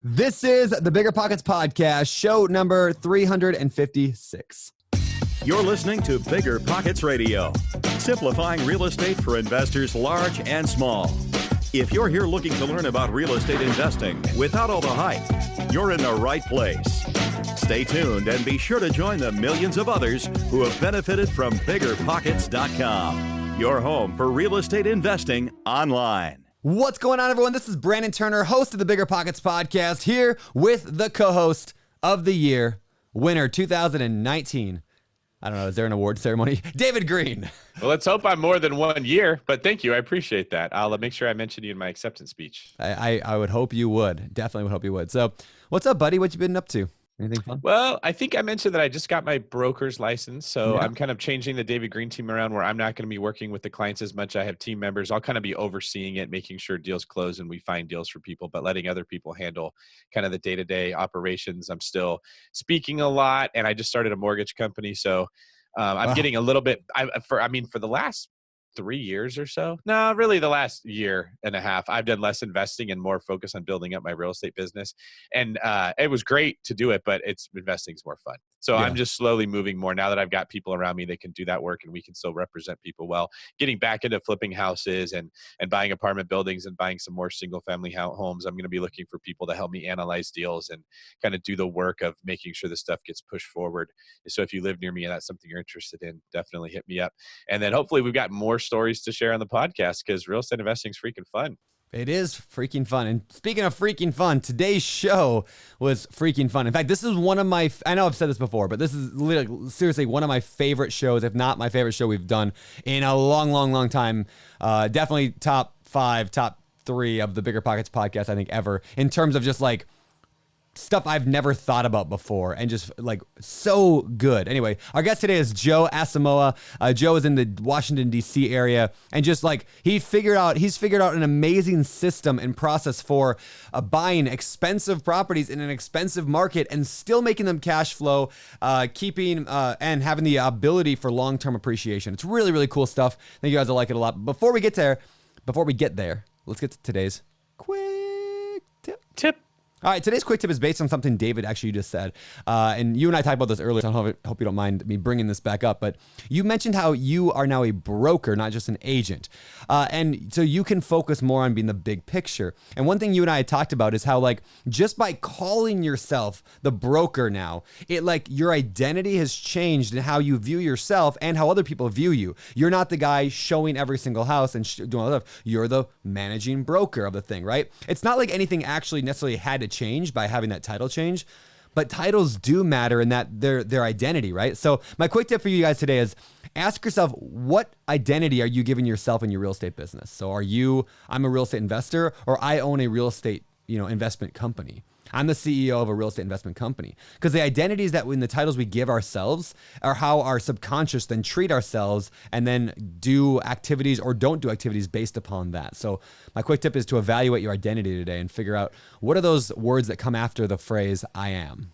This is the Biggerpockets podcast, show number 356. You're listening to Biggerpockets Radio, simplifying real estate for investors large and small. If you're here looking to learn about real estate investing without all the hype, you're in the right place. Stay tuned and be sure to join the millions of others who have benefited from Biggerpockets.com, your home for real estate investing online. What's going on, everyone? This is Brandon Turner, host of the Biggerpockets podcast, here with the co-host of the year, winner 2019. I don't know, is there an award ceremony? David Green. Well, let's hope I'm more than 1 year, but thank you. I appreciate that. I'll make sure I mention you in my acceptance speech. I would hope you would. Definitely would hope you would. So what's up, buddy? What you been up to? Anything fun? Well, I think I mentioned that I just got my broker's license. So I'm kind of changing the David Green team around where I'm not going to be working with the clients as much. I have team members. I'll kind of be overseeing it, making sure deals close and we find deals for people, but letting other people handle kind of the day-to-day operations. I'm still speaking a lot, and I just started a mortgage company. So I'm getting a little bit, for the last 3 years or so. No, really the last year and a half, I've done less investing and more focus on building up my real estate business. And it was great to do it, but investing is more fun. So I'm just slowly moving more now that I've got people around me that can do that work and we can still represent people well, getting back into flipping houses and buying apartment buildings and buying some more single family homes. I'm going to be looking for people to help me analyze deals and kind of do the work of making sure the stuff gets pushed forward. So if you live near me and that's something you're interested in, definitely hit me up. And then hopefully we've got more stories to share on the podcast because real estate investing is freaking fun. It is freaking fun. And speaking of freaking fun, today's show was freaking fun. In fact, this is one of my, I know I've said this before, but this is literally, seriously one of my favorite shows, if not my favorite show we've done in a long, long, long time. Definitely top 5, top 3 of the Biggerpockets podcast, I think, ever, in terms of just like stuff I've never thought about before and just like so good. Anyway, our guest today is Joe Asamoah. Joe is in the Washington, D.C. area, and just like he's figured out an amazing system and process for buying expensive properties in an expensive market and still making them cash flow, keeping and having the ability for long-term appreciation. It's really, really cool stuff. I think you guys will like it a lot. Before we get there, let's get to today's quick tip. All right, today's quick tip is based on something David actually just said. And you and I talked about this earlier, so I hope you don't mind me bringing this back up. But you mentioned how you are now a broker, not just an agent. And so you can focus more on being the big picture. And one thing you and I had talked about is how, like, just by calling yourself the broker now, it like your identity has changed in how you view yourself and how other people view you. You're not the guy showing every single house and doing all that stuff. You're the managing broker of the thing, right? It's not like anything actually necessarily had to change by having that title change, but titles do matter in that their identity, right? So my quick tip for you guys today is ask yourself, what identity are you giving yourself in your real estate business? So I'm a real estate investor, or I own a real estate, investment company. I'm the CEO of a real estate investment company. Because the identities that in the titles we give ourselves are how our subconscious then treat ourselves and then do activities or don't do activities based upon that. So my quick tip is to evaluate your identity today and figure out what are those words that come after the phrase I am.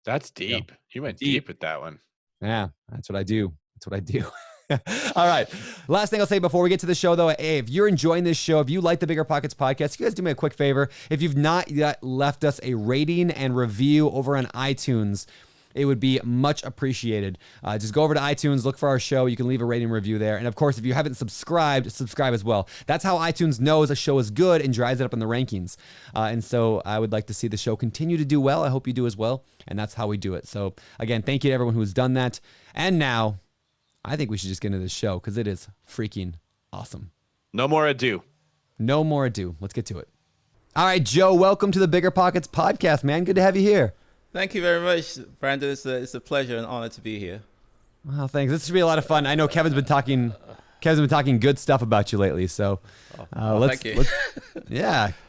That's deep. You went deep with that one. Yeah, that's what I do. All right. Last thing I'll say before we get to the show, though, hey, if you're enjoying this show, if you like the Biggerpockets podcast, you guys do me a quick favor. If you've not yet left us a rating and review over on iTunes, it would be much appreciated. Just go over to iTunes, look for our show. You can leave a rating and review there. And of course, if you haven't subscribed, subscribe as well. That's how iTunes knows a show is good and drives it up in the rankings. And so I would like to see the show continue to do well. I hope you do as well. And that's how we do it. So again, thank you to everyone who's done that. And now I think we should just get into this show because it is freaking awesome. No more ado. Let's get to it. All right, Joe, welcome to the Biggerpockets podcast, man. Good to have you here. Thank you very much, Brandon. It's a pleasure and honor to be here. Well, thanks. This should be a lot of fun. I know Kevin's been talking good stuff about you lately. So thank you.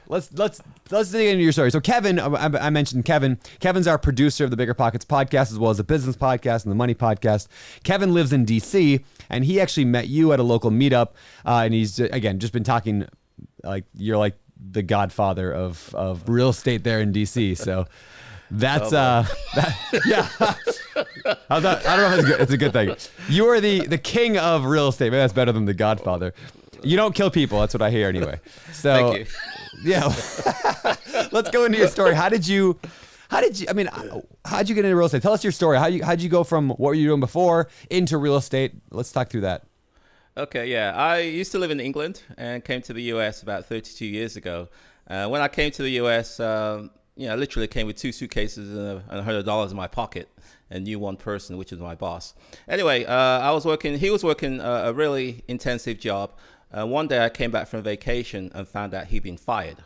Let's dig into your story. So Kevin, I mentioned Kevin. Kevin's our producer of the Biggerpockets podcast, as well as the business podcast and the money podcast. Kevin lives in DC, and he actually met you at a local meetup. And he's again just been talking like you're like the godfather of real estate there in DC. So that's yeah. I don't know if it's a good thing. You are the king of real estate. Maybe that's better than the godfather. You don't kill people. That's what I hear anyway. So Thank you. Yeah. Let's go into your story. How'd you get into real estate? Tell us your story. How'd you go from what were you doing before into real estate? Let's talk through that. Okay, yeah. I used to live in England and came to the US about 32 years ago. When I came to the US, I literally came with 2 suitcases and $100 in my pocket and knew one person, which was my boss. Anyway, he was working a really intensive job. One day I came back from vacation and found out he'd been fired.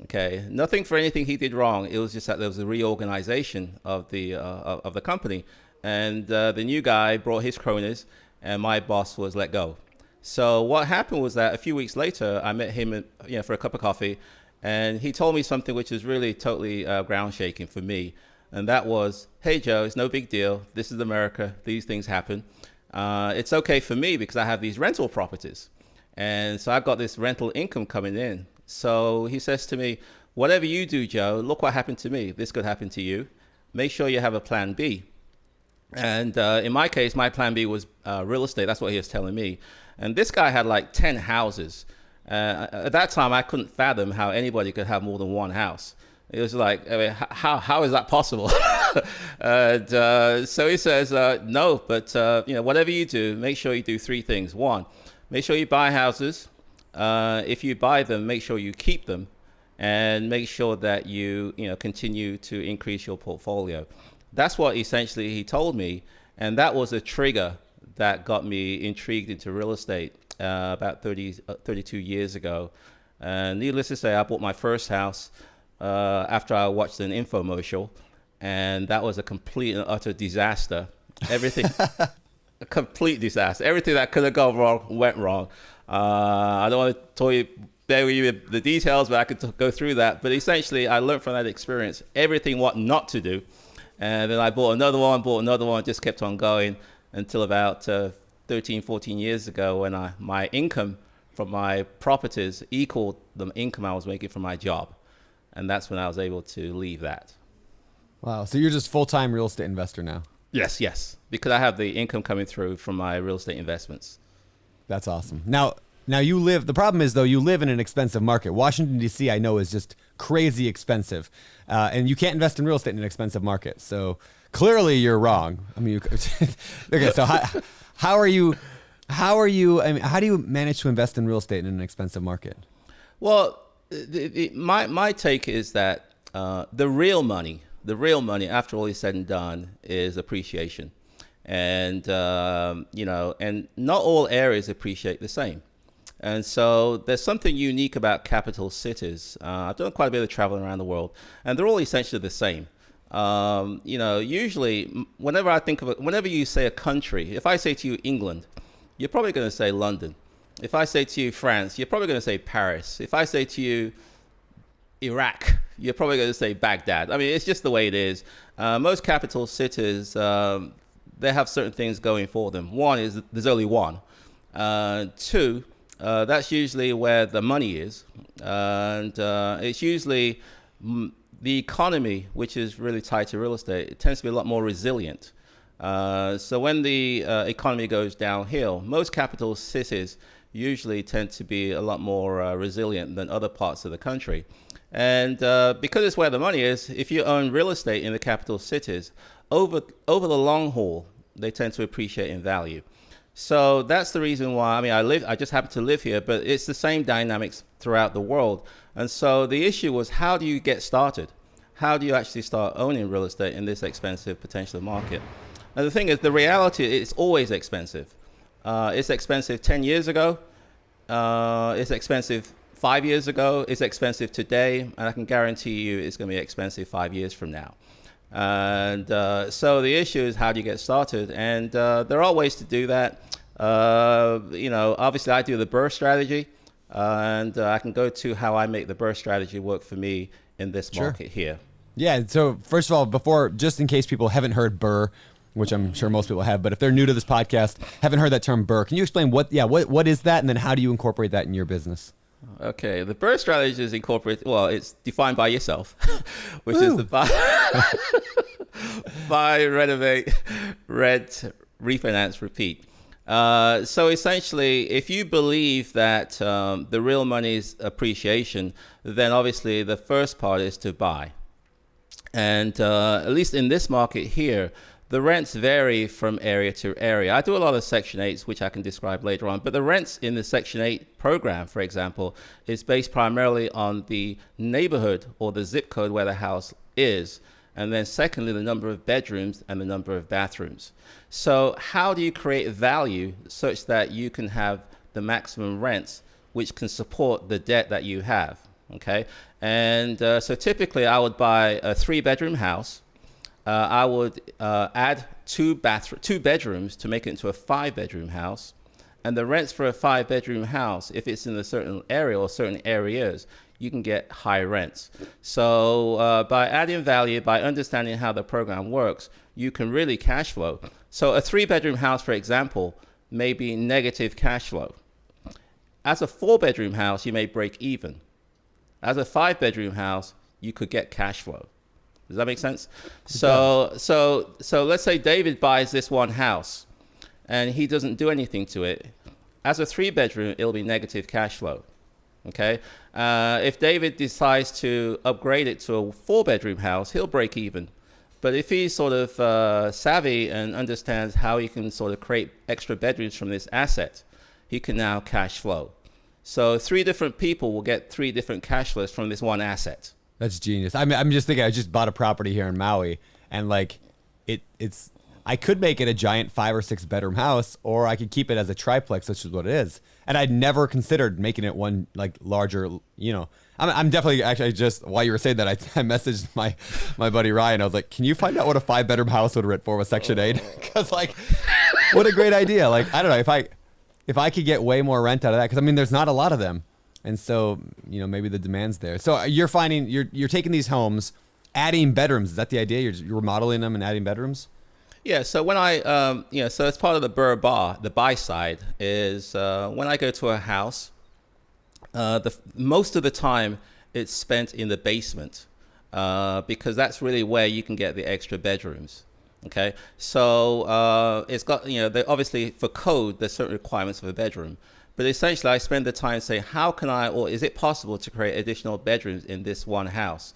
Okay, nothing for anything he did wrong. It was just that there was a reorganization of the company, and the new guy brought his cronies, and my boss was let go. So what happened was that a few weeks later, I met him, for a cup of coffee, and he told me something which was really totally ground shaking for me, and that was, "Hey Joe, it's no big deal. This is America. These things happen. It's okay for me because I have these rental properties, and so I've got this rental income coming in." So he says to me, "Whatever you do, Joe, look what happened to me. This could happen to you. Make sure you have a plan B." And in my case, my plan B was real estate. That's what he was telling me. And this guy had like 10 houses. At that time, I couldn't fathom how anybody could have more than one house. It was like, I mean, how is that possible? And so he says, no, but whatever you do, make sure you do 3 things. 1, make sure you buy houses. If you buy them, make sure you keep them, and make sure that you continue to increase your portfolio. That's what essentially he told me, and that was a trigger that got me intrigued into real estate about 32 years ago. And needless to say, I bought my first house after I watched an infomercial, and that was a complete and utter disaster. Everything, a complete disaster. Everything that could have gone wrong went wrong. I don't want to tell you the details, but I could go through that. But essentially, I learned from that experience everything what not to do. And then I bought another one, just kept on going until about 13, 14 years ago when my income from my properties equaled the income I was making from my job. And that's when I was able to leave that. Wow. So you're just full-time real estate investor now? Yes. Because I have the income coming through from my real estate investments. That's awesome. Now the problem is though, you live in an expensive market. Washington, D.C. I know is just crazy expensive. And you can't invest in real estate in an expensive market. So clearly you're wrong. I mean, okay. So how do you manage to invest in real estate in an expensive market? Well, my take is that the real money, after all is said and done, is appreciation. And, and not all areas appreciate the same. And so there's something unique about capital cities. I've done quite a bit of traveling around the world, and they're all essentially the same. Usually, whenever you say a country, if I say to you England, you're probably going to say London. If I say to you France, you're probably going to say Paris. If I say to you Iraq, you're probably going to say Baghdad. I mean, it's just the way it is. Most capital cities, they have certain things going for them. One is there's only one. 2, that's usually where the money is. And it's usually the economy, which is really tied to real estate. It tends to be a lot more resilient. So when the economy goes downhill, most capital cities usually tend to be a lot more resilient than other parts of the country. And because it's where the money is, if you own real estate in the capital cities, over the long haul, they tend to appreciate in value. So that's the reason why, I just happen to live here, but it's the same dynamics throughout the world. And so the issue was, how do you get started? How do you actually start owning real estate in this expensive potential market? And the thing is, the reality, it's always expensive. It's expensive 10 years ago. It's expensive 5 years ago. It's expensive today. And I can guarantee you it's going to be expensive 5 years from now. And so the issue is, how do you get started? And there are ways to do that. Obviously I do the BRRRR strategy, and I can go to how I make the BRRRR strategy work for me in this market here. Yeah. So first of all, just in case people haven't heard BRRRR, which I'm sure most people have, but if they're new to this podcast, haven't heard that term BRRRR, can you explain what is that, and then how do you incorporate that in your business? Okay, the BRRRR strategy is it's defined by yourself, which is the buy, renovate, rent, refinance, repeat. So essentially, if you believe that the real money's appreciation, then obviously the first part is to buy. And at least in this market here, the rents vary from area to area. I do a lot of Section 8s, which I can describe later on. But the rents in the Section 8 program, for example, is based primarily on the neighborhood or the zip code where the house is. And then secondly, the number of bedrooms and the number of bathrooms. So how do you create value such that you can have the maximum rents which can support the debt that you have? Okay. And so typically I would buy a 3-bedroom house. I would add two bedrooms to make it into a 5-bedroom house. And the rents for a 5-bedroom house, if it's in a certain area or certain areas, you can get high rents. So by adding value, by understanding how the program works, you can really cash flow. So a 3-bedroom house, for example, may be negative cash flow. As a 4-bedroom house, you may break even. As a 5-bedroom house, you could get cash flow. Does that make sense? So let's say David buys this one house and he doesn't do anything to it. As a 3-bedroom, it'll be negative cash flow. Okay. If David decides to upgrade it to a 4-bedroom house, he'll break even. But if he's sort of savvy and understands how he can sort of create extra bedrooms from this asset, he can now cash flow. So 3 different people will get 3 different cash flows from this one asset. That's genius. I'm just thinking, I just bought a property here in Maui, and like it's I could make it a giant 5 or 6 bedroom house, or I could keep it as a triplex, which is what it is. And I'd never considered making it one like larger, you know. I'm definitely actually, just while you were saying that, I messaged my buddy Ryan. I was like, can you find out what a 5-bedroom house would rent for with Section 8? Because like, what a great idea. Like, I don't know if I could get way more rent out of that, because I mean, there's not a lot of them. And so, you know, maybe the demand's there. So you're finding, you're taking these homes, adding bedrooms. Is that the idea? You're remodeling them and adding bedrooms? Yeah. So when I, so as part of the BRRRR, the buy side is when I go to a house, most of the time it's spent in the basement because that's really where you can get the extra bedrooms. Okay. So it's got, obviously for code, there's certain requirements of a bedroom. But essentially, I spend the time saying, how can I, or is it possible to create additional bedrooms in this one house,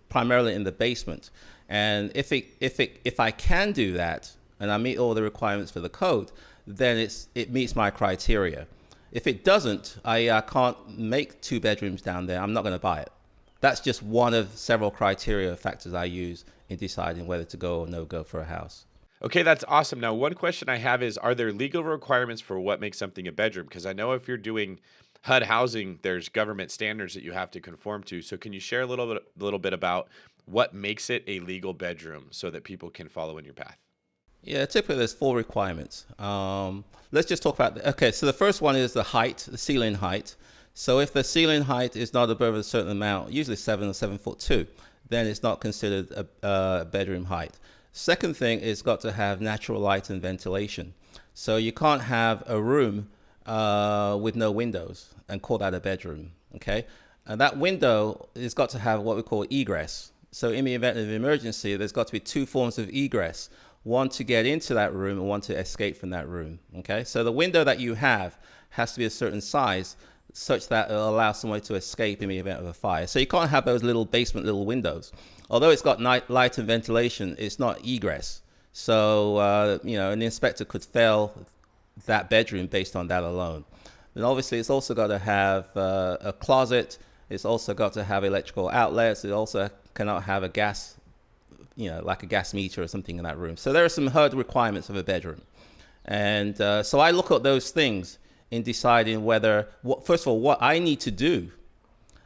primarily in the basement? And if I can do that, and I meet all the requirements for the code, then it meets my criteria. If it doesn't, I can't make 2 bedrooms down there. I'm not going to buy it. That's just one of several criteria factors I use in deciding whether to go or no go for a house. Okay, that's awesome. Now, one question I have is, are there legal requirements for what makes something a bedroom? Because I know if you're doing HUD housing, there's government standards that you have to conform to. So can you share a little bit about what makes it a legal bedroom so that people can follow in your path? Yeah, typically there's 4 requirements. Let's just talk about, okay, so the first one is the height, the ceiling height. So if the ceiling height is not above a certain amount, usually 7 or 7'2", then it's not considered a bedroom height. Second thing is got to have natural light and ventilation. So you can't have a room with no windows and call that a bedroom, okay? And that window has got to have what we call egress. So in the event of emergency, there's got to be 2 forms of egress, one to get into that room and one to escape from that room, okay? So the window that you have has to be a certain size such that it'll allow somebody to escape in the event of a fire. So you can't have those little basement little windows. Although it's got light and ventilation, it's not egress. So, an inspector could fail that bedroom based on that alone. And obviously, it's also got to have a closet. It's also got to have electrical outlets. It also cannot have a gas, like a gas meter or something in that room. So there are some HUD requirements of a bedroom. And so I look at those things in deciding whether, first of all, what I need to do.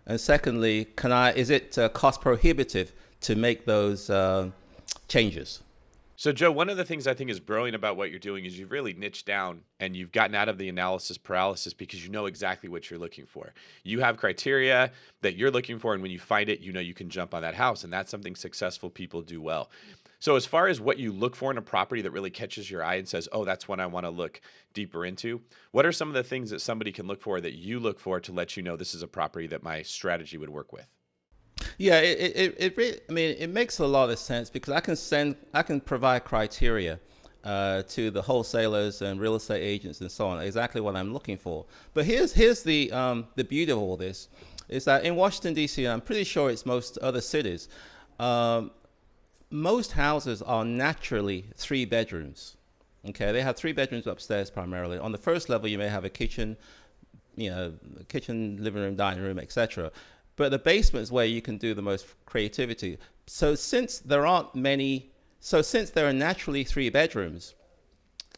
And secondly, is it cost prohibitive to make those changes? So, Joe, one of the things I think is brilliant about what you're doing is you've really niched down and you've gotten out of the analysis paralysis because you know exactly what you're looking for. You have criteria that you're looking for, and when you find it, you can jump on that house, and that's something successful people do well. So as far as what you look for in a property that really catches your eye and says, oh, that's one I want to look deeper into, what are some of the things that somebody can look for that you look for to let you know this is a property that my strategy would work with? Yeah, it makes a lot of sense because I can provide criteria, to the wholesalers and real estate agents and so on, exactly what I'm looking for. But here's the beauty of all this, is that in Washington, D.C., and I'm pretty sure it's most other cities, most houses are naturally 3 bedrooms. Okay, they have 3 bedrooms upstairs primarily. On the first level, you may have a kitchen, kitchen, living room, dining room, etc. But the basement is where you can do the most creativity. So since there are naturally 3 bedrooms,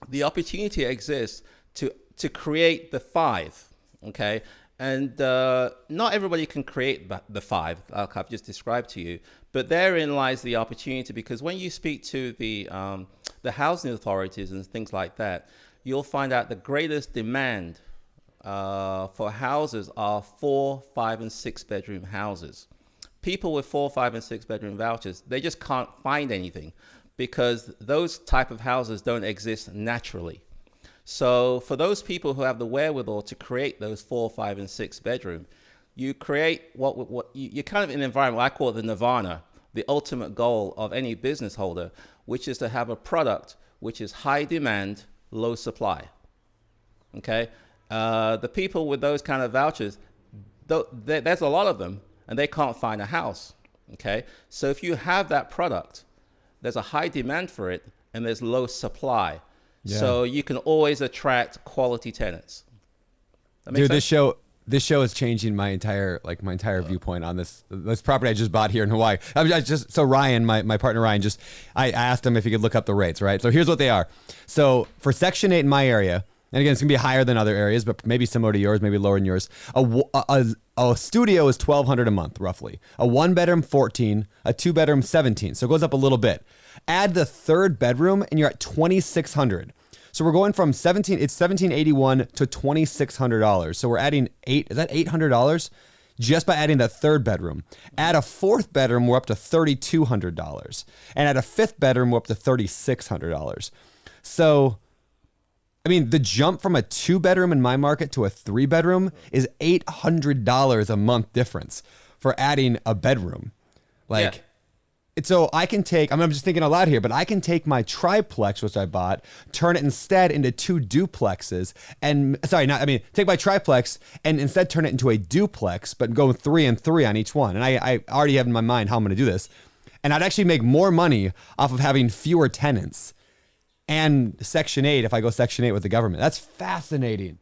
the opportunity exists to create the 5. Okay, and not everybody can create the 5, like I've just described to you. But therein lies the opportunity, because when you speak to the housing authorities and things like that, you'll find out the greatest demand for houses are 4, 5, and 6 bedroom houses. People with 4, 5, and 6 bedroom vouchers, they just can't find anything because those type of houses don't exist naturally. So for those people who have the wherewithal to create those 4, 5, and 6 bedroom, you create what you're kind of in an environment, I call it the nirvana, the ultimate goal of any business holder, which is to have a product which is high demand, low supply. Okay, the people with those kind of vouchers, there's a lot of them, and they can't find a house. Okay, so if you have that product, there's a high demand for it, and there's low supply. Yeah. So you can always attract quality tenants. Dude, sense? This show is changing my entire viewpoint on this property I just bought here in Hawaii. So Ryan, my partner Ryan, I asked him if he could look up the rates, right? So here's what they are. So for Section 8 in my area, and again, it's gonna be higher than other areas, but maybe similar to yours, maybe lower than yours. A studio is $1,200 a month, roughly. A 1-bedroom, $14. A 2-bedroom, $17. So it goes up a little bit. Add the 3rd bedroom, and you're at $2,600. So we're going from $1,781 to $2,600. So we're adding $800 just by adding that 3rd bedroom. Add a 4th bedroom, we're up to $3,200. And at a 5th bedroom, we're up to $3,600. So, I mean, the jump from a 2-bedroom in my market to a 3-bedroom is $800 a month difference for adding a bedroom. So I can take, I'm just thinking a lot here, but I can take my triplex, which I bought, turn it instead into 2 duplexes, take my triplex and instead turn it into a duplex, but go 3 and 3 on each one. And I already have in my mind how I'm going to do this. And I'd actually make more money off of having fewer tenants and Section 8 if I go Section 8 with the government. That's fascinating.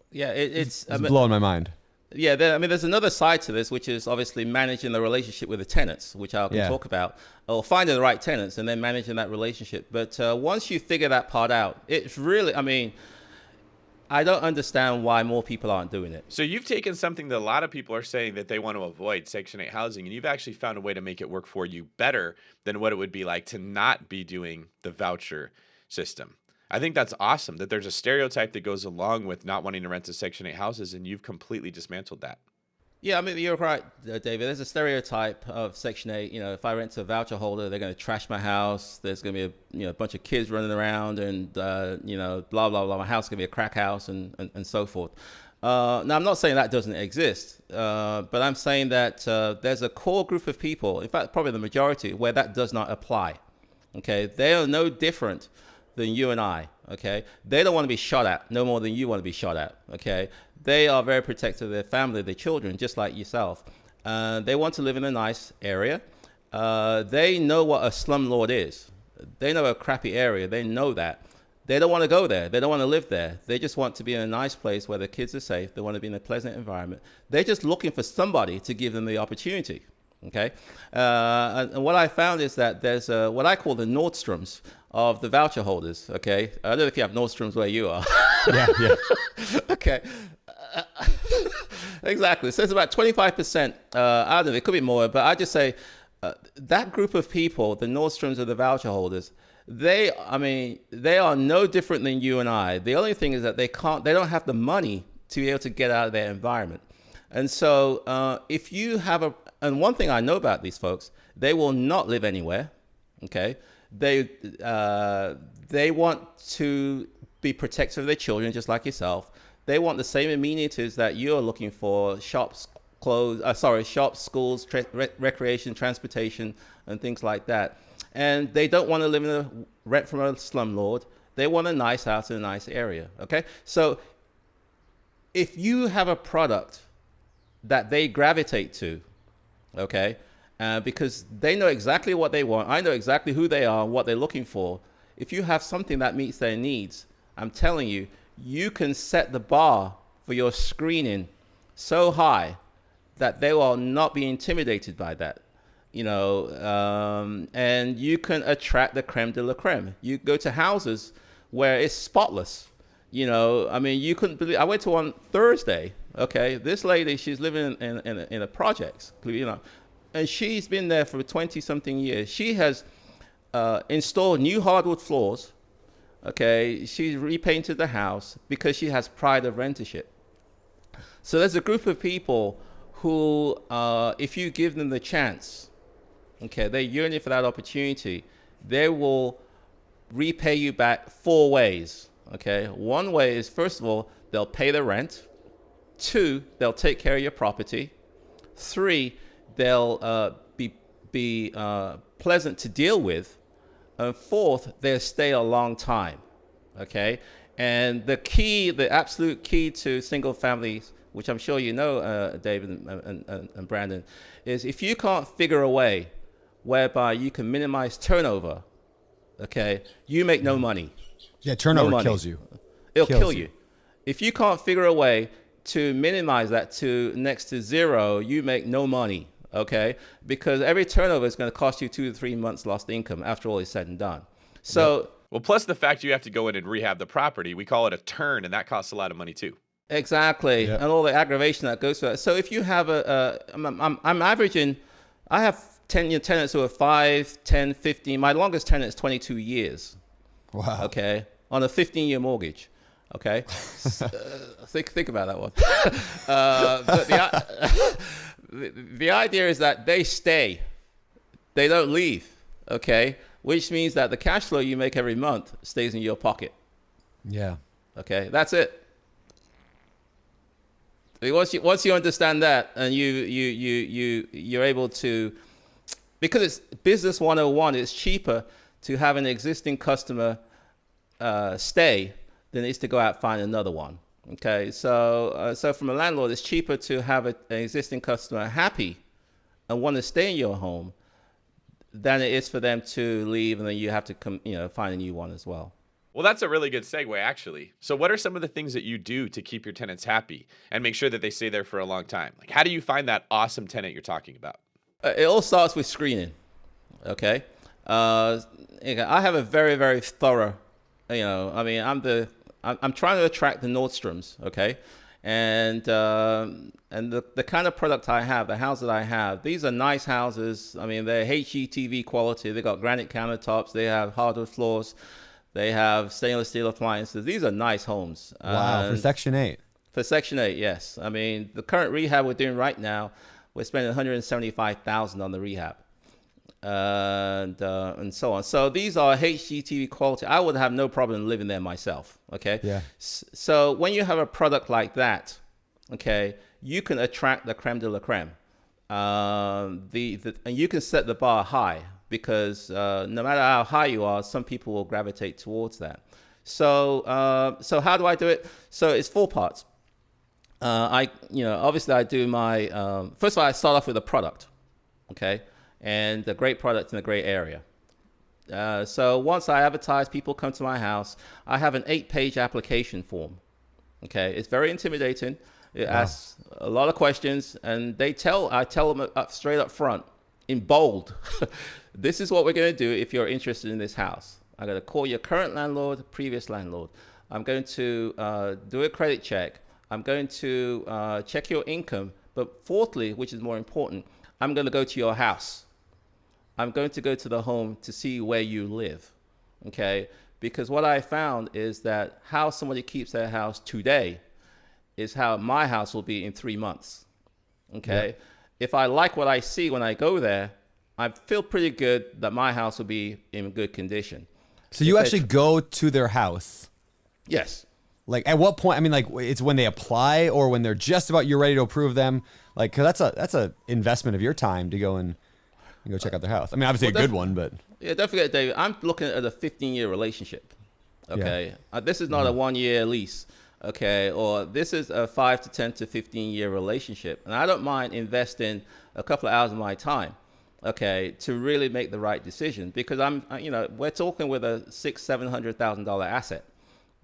Yeah, it's blowing my mind. Yeah, there's another side to this, which is obviously managing the relationship with the tenants, which I can talk about, or finding the right tenants and then managing that relationship. But once you figure that part out, it's really, I don't understand why more people aren't doing it. So you've taken something that a lot of people are saying that they want to avoid, Section 8 housing, and you've actually found a way to make it work for you better than what it would be like to not be doing the voucher system. I think that's awesome that there's a stereotype that goes along with not wanting to rent to Section 8 houses, and you've completely dismantled that. Yeah, you're right, David. There's a stereotype of Section 8. If I rent to a voucher holder, they're going to trash my house. There's going to be a bunch of kids running around and, blah, blah, blah. My house is going to be a crack house and so forth. Now, I'm not saying that doesn't exist, but I'm saying that there's a core group of people, in fact, probably the majority, where that does not apply. Okay, they are no different than you and I, okay? They don't want to be shot at no more than you want to be shot at, okay? They are very protective of their family, their children, just like yourself. They want to live in a nice area. They know what a slumlord is. They know a crappy area. They know that. They don't want to go there. They don't want to live there. They just want to be in a nice place where the kids are safe. They want to be in a pleasant environment. They're just looking for somebody to give them the opportunity. Okay, and what I found is that there's what I call the Nordstroms of the voucher holders. Okay, I don't know if you have Nordstroms where you are. Yeah. Okay, exactly. So it's about 25%. I don't know. It could be more, but I just say that group of people, the Nordstroms of the voucher holders, they are no different than you and I. The only thing is that they don't have the money to be able to get out of their environment. And so if you have and one thing I know about these folks, they will not live anywhere, okay? They want to be protective of their children, just like yourself. They want the same amenities that you're looking for: shops, schools, recreation, transportation, and things like that. and they don't want to live in a rent from a slumlord. They want a nice house in a nice area. Okay, so if you have a product that they gravitate to, okay, because they know exactly what they want, I know exactly who they are, what they're looking for. If you have something that meets their needs, I'm telling you, you can set the bar for your screening so high that they will not be intimidated by that. And you can attract the creme de la creme. You go to houses where it's spotless. You couldn't believe. I went to one Thursday. Okay, this lady, she's living in a projects, and she's been there for 20-something years. She has installed new hardwood floors. Okay, she's repainted the house because she has pride of rentership. So there's a group of people who, if you give them the chance, okay, they're yearning for that opportunity. They will repay you back 4 ways. Okay, one way is, first of all, they'll pay the rent. 2, they'll take care of your property. 3, they'll be pleasant to deal with. And 4th, they'll stay a long time. Okay, and the absolute key to single families, which I'm sure you know, David and Brandon, is if you can't figure a way whereby you can minimize turnover, okay, you make no money. Yeah, turnover kills you. It'll kill you. If you can't figure a way to minimize that to next to 0, you make no money, okay? Because every turnover is going to cost you 2 to 3 months lost income after all is said and done. So, yep. Well, plus the fact you have to go in and rehab the property, we call it a turn, and that costs a lot of money too. Exactly, yep. And all the aggravation that goes to that. So if you have I'm averaging, I have tenants who are 5, 10, 15. My longest tenant is 22 years. Wow. Okay, on a 15-year mortgage. Okay, think about that one. But the idea is that they stay, they don't leave. Okay, which means that the cash flow you make every month stays in your pocket. Yeah. Okay, that's it. Once you understand that, and you're able to, because it's business 101, it's cheaper to have an existing customer stay than it is to go out and find another one. Okay, so from a landlord, it's cheaper to have an existing customer happy and want to stay in your home than it is for them to leave and then you have to find a new one as well. Well, that's a really good segue, actually. So what are some of the things that you do to keep your tenants happy and make sure that they stay there for a long time? Like, how do you find that awesome tenant you're talking about? It all starts with screening. Okay, I have a very, very thorough. I'm trying to attract the Nordstroms. Okay, and the kind of product I have, the house that I have, these are nice houses. I mean, they're HGTV quality. They got granite countertops. They have hardwood floors. They have stainless steel appliances. These are nice homes. Wow, for Section 8. For Section 8, yes. I mean, the current rehab we're doing right now, we're spending $175,000 on the rehab, and so on. So these are HGTV quality. I would have no problem living there myself. Okay. Yeah. So when you have a product like that, okay, you can attract the creme de la creme. And you can set the bar high. Because no matter how high you are, some people will gravitate towards that. So how do I do it? So it's 4 parts. Obviously I do my, first of all, I start off with a product, okay? And a great product in a great area. So once I advertise, people come to my house, I have an 8-page application form, okay? It's very intimidating. It asks a lot of questions, and I tell them straight up front, in bold, this is what we're going to do if you're interested in this house. I'm going to call your current landlord, previous landlord. I'm going to do a credit check. I'm going to check your income. But fourthly, which is more important, I'm going to go to your house. I'm going to go to the home to see where you live, okay? Because what I found is that how somebody keeps their house today is how my house will be in 3 months, okay? Yeah. If I like what I see when I go there, I feel pretty good that my house will be in good condition. So you actually go to their house? Yes. Like at what point? I mean, like it's when they apply or when they're just about you're ready to approve them. Like, 'cause that's a investment of your time to go and. and go check out their house. I mean, obviously a good one, but yeah, don't forget, David. I'm looking at a 15-year relationship. Okay, this is not a 1-year lease. Okay, or this is a 5 to 10 to 15-year relationship, and I don't mind investing a couple of hours of my time. Okay, to really make the right decision, because we're talking with a $600,000-$700,000 asset.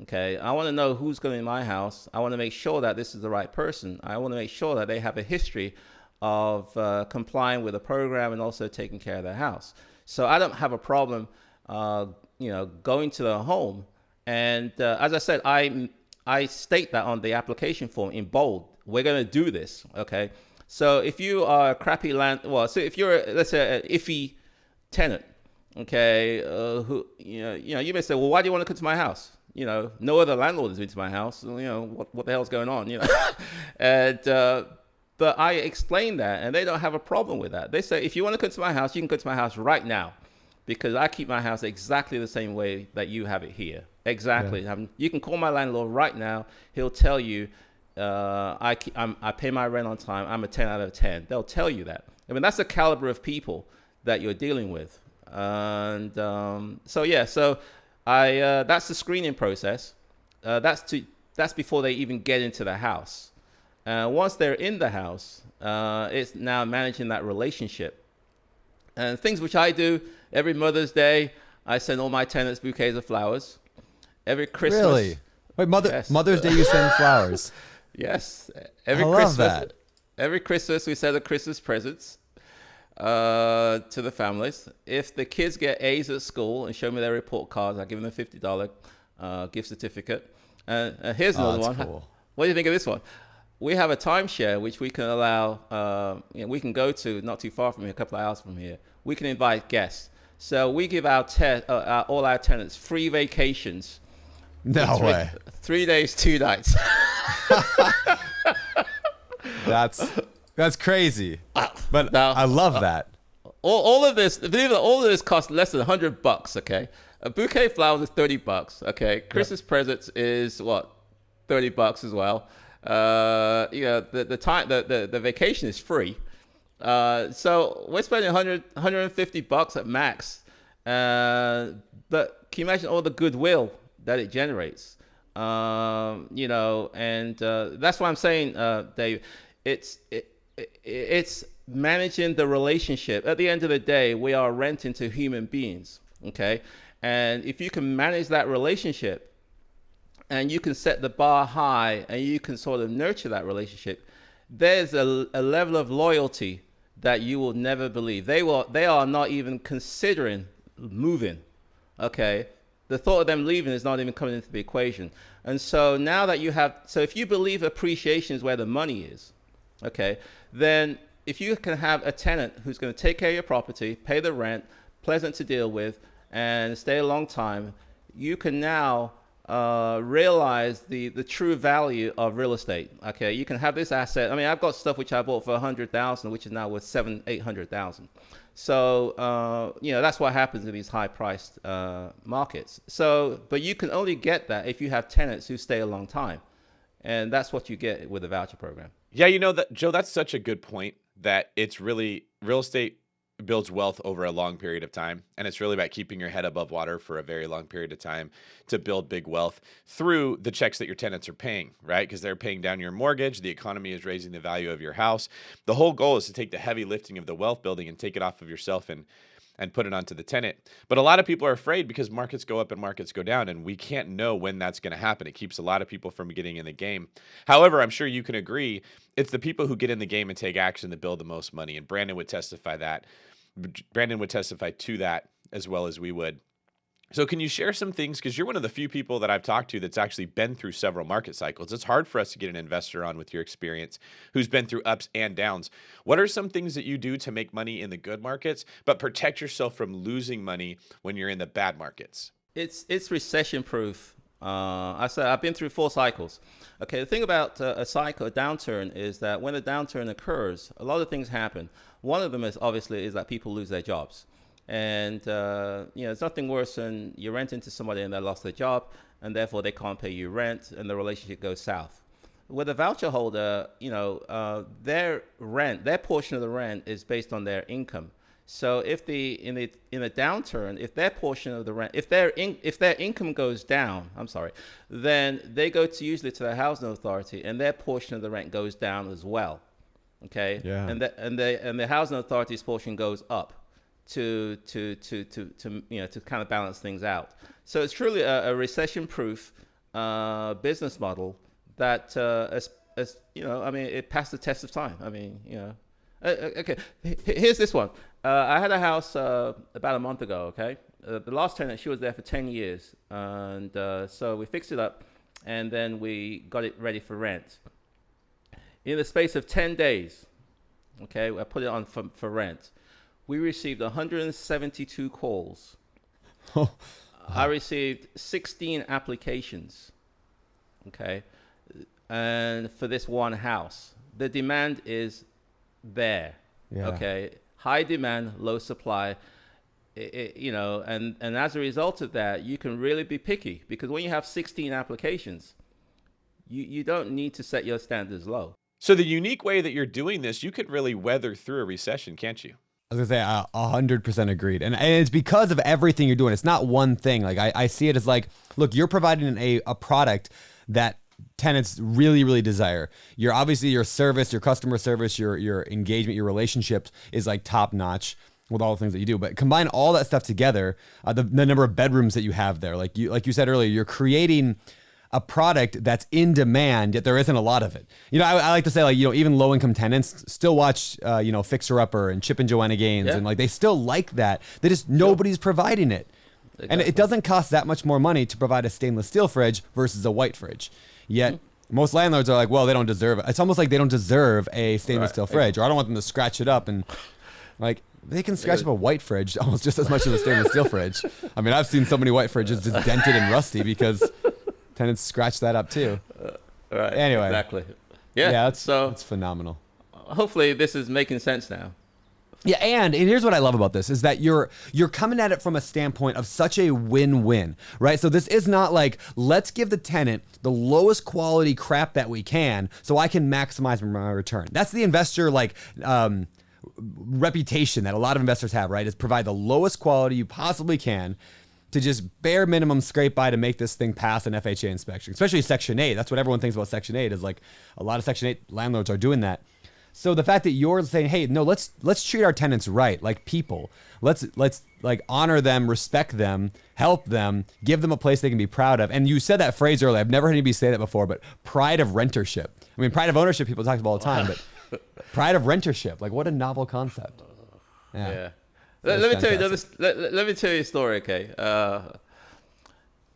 Okay, I want to know who's going in my house. I want to make sure that this is the right person. I want to make sure that they have a history of complying with the program and also taking care of their house. So I don't have a problem, going to their home. And as I said, I state that on the application form in bold. We're going to do this. Okay. So if you are a crappy so if you're, let's say, an iffy tenant, okay, you may say, well, why do you want to come to my house? No other landlord has been to my house. What the hell's going on? And but I explain that, and they don't have a problem with that. They say, if you want to come to my house, you can come to my house right now, because I keep my house exactly the same way that you have it here. Exactly. Yeah. You can call my landlord right now. He'll tell you, I pay my rent on time. I'm a 10 out of 10. They'll tell you that. I mean, that's the caliber of people that you're dealing with. And so that's the screening process. That's before they even get into the house. Once they're in the house, it's now managing that relationship. And things which I do every Mother's Day, I send all my tenants bouquets of flowers. Every Christmas. Really? Wait, Mother's Day you send flowers? Yes. I love that. Every Christmas we send the Christmas presents to the families. If the kids get A's at school and show me their report cards, I give them a $50 gift certificate. And here's another one. Cool. What do you think of this one? We have a timeshare which we can allow, we can go to not too far from here, a couple of hours from here. We can invite guests. So we give all our tenants free vacations. No way. 3 days, 2 nights. That's crazy. But now, I love that. All of this, believe it, all of this costs less than $100. Okay, a bouquet of flowers is $30. Okay, Christmas presents is what, $30 as well. The vacation is free. So we're spending $150 at max. But can you imagine all the goodwill that it generates? And that's why I'm saying, Dave, it's managing the relationship. At the end of the day, we are renting to human beings. Okay. And if you can manage that relationship, and you can set the bar high, and you can sort of nurture that relationship, there's a level of loyalty that you will never believe. They are not even considering moving. Okay, the thought of them leaving is not even coming into the equation. And so now that if you believe appreciation is where the money is, okay, then if you can have a tenant who's going to take care of your property, pay the rent, pleasant to deal with, and stay a long time, you can now realize the true value of real estate. Okay, you can have this asset. I mean, I've got stuff which I bought for $100,000, which is now worth $800,000. So that's what happens in these high-priced markets. So, but you can only get that if you have tenants who stay a long time, and that's what you get with the voucher program. Yeah, Joe, that's such a good point. That it's really real estate builds wealth over a long period of time. And it's really about keeping your head above water for a very long period of time to build big wealth through the checks that your tenants are paying, right? Because they're paying down your mortgage. The economy is raising the value of your house. The whole goal is to take the heavy lifting of the wealth building and take it off of yourself and put it onto the tenant. But a lot of people are afraid because markets go up and markets go down, and we can't know when that's going to happen. It keeps a lot of people from getting in the game. However, I'm sure you can agree, it's the people who get in the game and take action that build the most money. And Brandon would testify to that as well as we would. So can you share some things? Because you're one of the few people that I've talked to that's actually been through several market cycles. It's hard for us to get an investor on with your experience who's been through ups and downs. What are some things that you do to make money in the good markets, but protect yourself from losing money when you're in the bad markets? It's recession proof. I said I've been through 4 cycles. Okay, the thing about a downturn is that when a downturn occurs, a lot of things happen. One of them is that people lose their jobs. And, it's nothing worse than you rent into somebody and they lost their job, and therefore they can't pay you rent, and the relationship goes south. With a voucher holder, their portion of the rent is based on their income. So if in a downturn, if their portion of the rent, if their income goes down, then they go to usually to the housing authority, and their portion of the rent goes down as well. Okay. Yeah. And the housing authority's portion goes up to kind of balance things out. So it's truly a recession-proof business model that it passed the test of time. Okay. Here's this one. I had a house about a month ago, okay? The last tenant, she was there for 10 years. And so we fixed it up, and then we got it ready for rent. In the space of 10 days, okay, I put it on for rent. We received 172 calls. I received 16 applications, okay? And for this one house, the demand is there, okay? High demand, low supply, and as a result of that, you can really be picky, because when you have 16 applications, you don't need to set your standards low. So the unique way that you're doing this, you could really weather through a recession, can't you? I was gonna say 100% agreed, and it's because of everything you're doing. It's not one thing. Like I see it as like, look, you're providing a product that tenants really, really desire. You're obviously your service, your customer service, your engagement, your relationships is like top notch with all the things that you do. But combine all that stuff together, the number of bedrooms that you have there, like you said earlier, you're creating a product that's in demand, yet there isn't a lot of it. I like to say, like, even low income tenants still watch, Fixer Upper and Chip and Joanna Gaines, and like they still like that. They just nobody's providing it. Exactly. And it doesn't cost that much more money to provide a stainless steel fridge versus a white fridge. Yet most landlords are like, well, they don't deserve it. It's almost like they don't deserve a stainless steel fridge, or I don't want them to scratch it up. And like, they can scratch up a white fridge almost just as much as a stainless steel fridge. I mean, I've seen so many white fridges just dented and rusty because tenants scratch that up too. Right. Anyway. Exactly. Yeah. That's phenomenal. Hopefully this is making sense now. Yeah, and here's what I love about this is that you're coming at it from a standpoint of such a win-win, right? So this is not like, let's give the tenant the lowest quality crap that we can so I can maximize my return. That's the investor reputation that a lot of investors have, right? Is provide the lowest quality you possibly can to just bare minimum scrape by to make this thing pass an FHA inspection, especially Section 8. That's what everyone thinks about Section 8 is like a lot of Section 8 landlords are doing that. So the fact that you're saying, hey, no, let's treat our tenants right, like people. Let's like honor them, respect them, help them, give them a place they can be proud of. And you said that phrase earlier. I've never heard anybody say that before, but pride of rentership. I mean, pride of ownership people talk about all the time, but pride of rentership, like what a novel concept. Yeah. Let me tell you a story, okay?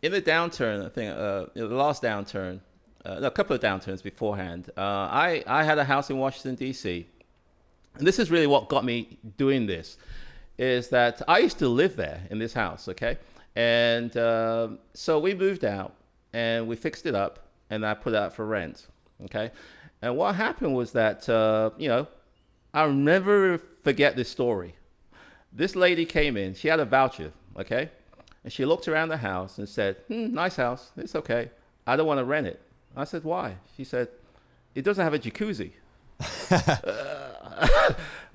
In the downturn, I think the last downturn, a couple of downturns beforehand, I had a house in Washington, D.C. And this is really what got me doing this, is that I used to live there in this house, okay? And so we moved out and we fixed it up and I put it out for rent, okay? And what happened was that, I'll never forget this story. This lady came in, she had a voucher, okay? And she looked around the house and said, nice house, it's okay. I don't want to rent it. I said, why? She said, it doesn't have a jacuzzi.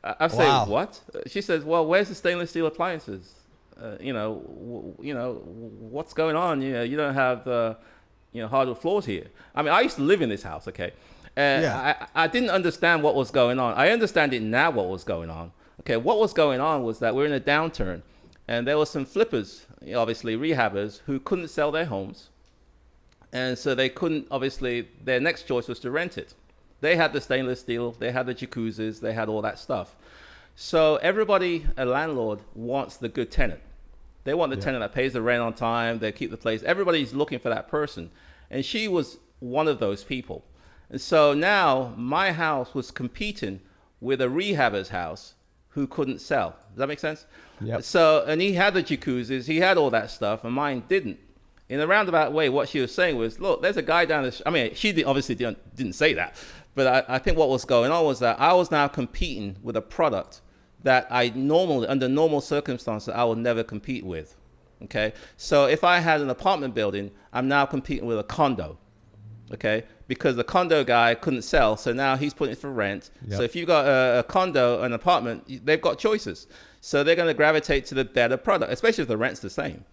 I said, wow. What? She says, well, where's the stainless steel appliances? What's going on? You don't have, hardwood floors here. I mean, I used to live in this house, okay? And I didn't understand what was going on. I understand it now what was going on. Okay, what was going on was that we're in a downturn, and there were some flippers, obviously rehabbers, who couldn't sell their homes. And so they couldn't, obviously, their next choice was to rent it. They had the stainless steel, they had the jacuzzis, they had all that stuff. So everybody, a landlord, wants the good tenant. They want the tenant that pays the rent on time, they keep the place. Everybody's looking for that person. And she was one of those people. And so now my house was competing with a rehabber's house who couldn't sell. Does that make sense? Yep. So, and he had the jacuzzis, he had all that stuff, and mine didn't. In a roundabout way, what she was saying was, look, there's a guy down the street. I mean, she obviously didn't say that, but I think what was going on was that I was now competing with a product that I normally, under normal circumstances, I would never compete with, okay? So if I had an apartment building, I'm now competing with a condo, okay? Because the condo guy couldn't sell, so now he's putting it for rent. Yep. So if you've got a condo, an apartment, they've got choices. So they're going to gravitate to the better product, especially if the rent's the same.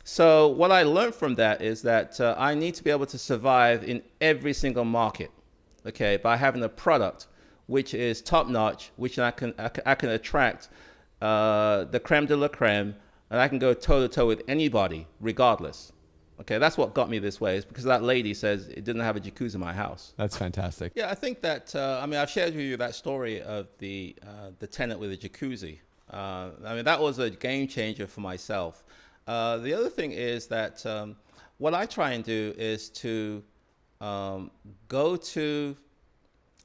So what I learned from that is that I need to be able to survive in every single market, okay, by having a product which is top notch, which I can attract the creme de la creme, and I can go toe to toe with anybody, regardless. Okay, that's what got me this way, is because that lady says it didn't have a jacuzzi in my house. That's fantastic. Yeah, I think that, I've shared with you that story of the tenant with a jacuzzi. That was a game changer for myself. The other thing is that what I try and do is to go to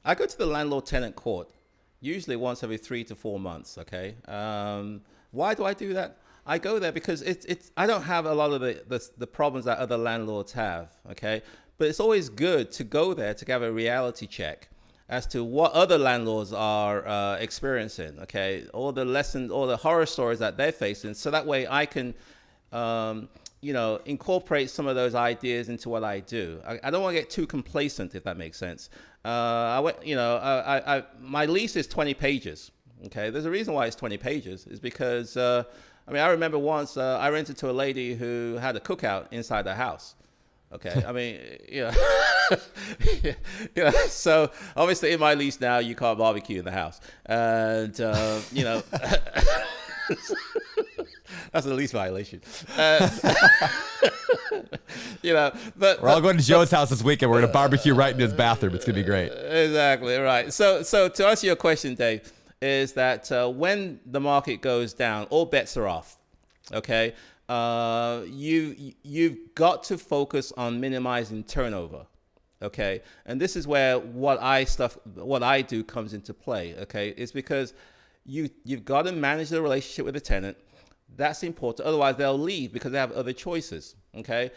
the landlord-tenant court, usually once every 3 to 4 months, okay? Why do I do that? I go there because I don't have a lot of the problems that other landlords have, okay? But it's always good to go there to have a reality check as to what other landlords are experiencing, okay? All the lessons, all the horror stories that they're facing, so that way I can, incorporate some of those ideas into what I do. I don't want to get too complacent, if that makes sense. My lease is 20 pages, okay? There's a reason why it's 20 pages, is because, I remember once I rented to a lady who had a cookout inside the house. Okay, so obviously in my lease now, you can't barbecue in the house. And, that's a lease violation. But we're all going to Joe's house this weekend. We're going to barbecue right in his bathroom. It's going to be great. Exactly, right. So to answer your question, Dave, is that when the market goes down, all bets are off, okay? You've got to focus on minimizing turnover, okay? And this is where what I do comes into play, okay? It's because you've got to manage the relationship with the tenant. That's important. Otherwise, they'll leave because they have other choices, okay?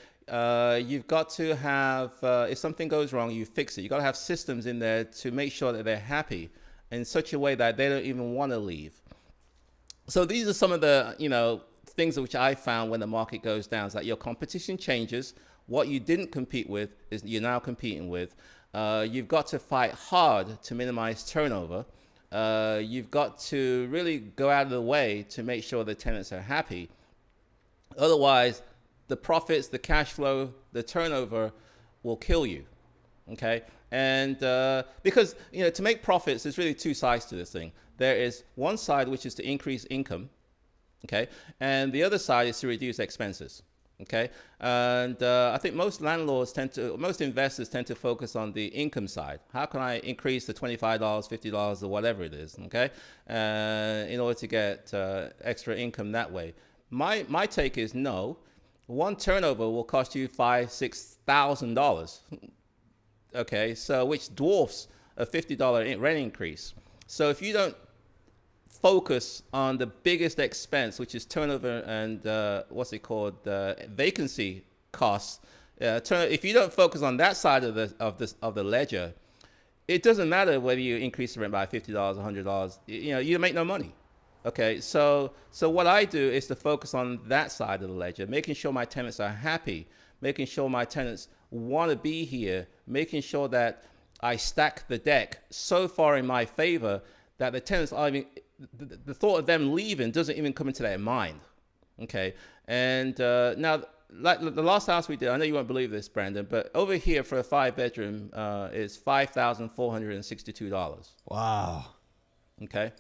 You've got to have, if something goes wrong, you fix it. You've got to have systems in there to make sure that they're happy in such a way that they don't even want to leave. So these are some of the, things which I found when the market goes down, is that your competition changes. What you didn't compete with is you're now competing with. You've got to fight hard to minimize turnover. You've got to really go out of the way to make sure the tenants are happy. Otherwise, the profits, the cash flow, the turnover will kill you, okay? And because, to make profits, there's really two sides to this thing. There is one side, which is to increase income, okay? And the other side is to reduce expenses, okay? And I think most investors tend to focus on the income side. How can I increase the $25, $50, or whatever it is, okay? In order to get extra income that way. My take is no. One turnover will cost you $5,000, $6,000. Okay, so which dwarfs a $50 rent increase. So if you don't focus on the biggest expense, which is turnover and vacancy costs, if you don't focus on that side of the ledger, it doesn't matter whether you increase the rent by $50, $100. You make no money. Okay, so what I do is to focus on that side of the ledger, making sure my tenants are happy, making sure my tenants want to be here, making sure that I stack the deck so far in my favor that the tenants are even, the thought of them leaving doesn't even come into their mind. Okay, and now, like the last house we did, I know you won't believe this, Brandon, but over here for a 5-bedroom is $5,462. Wow. Okay.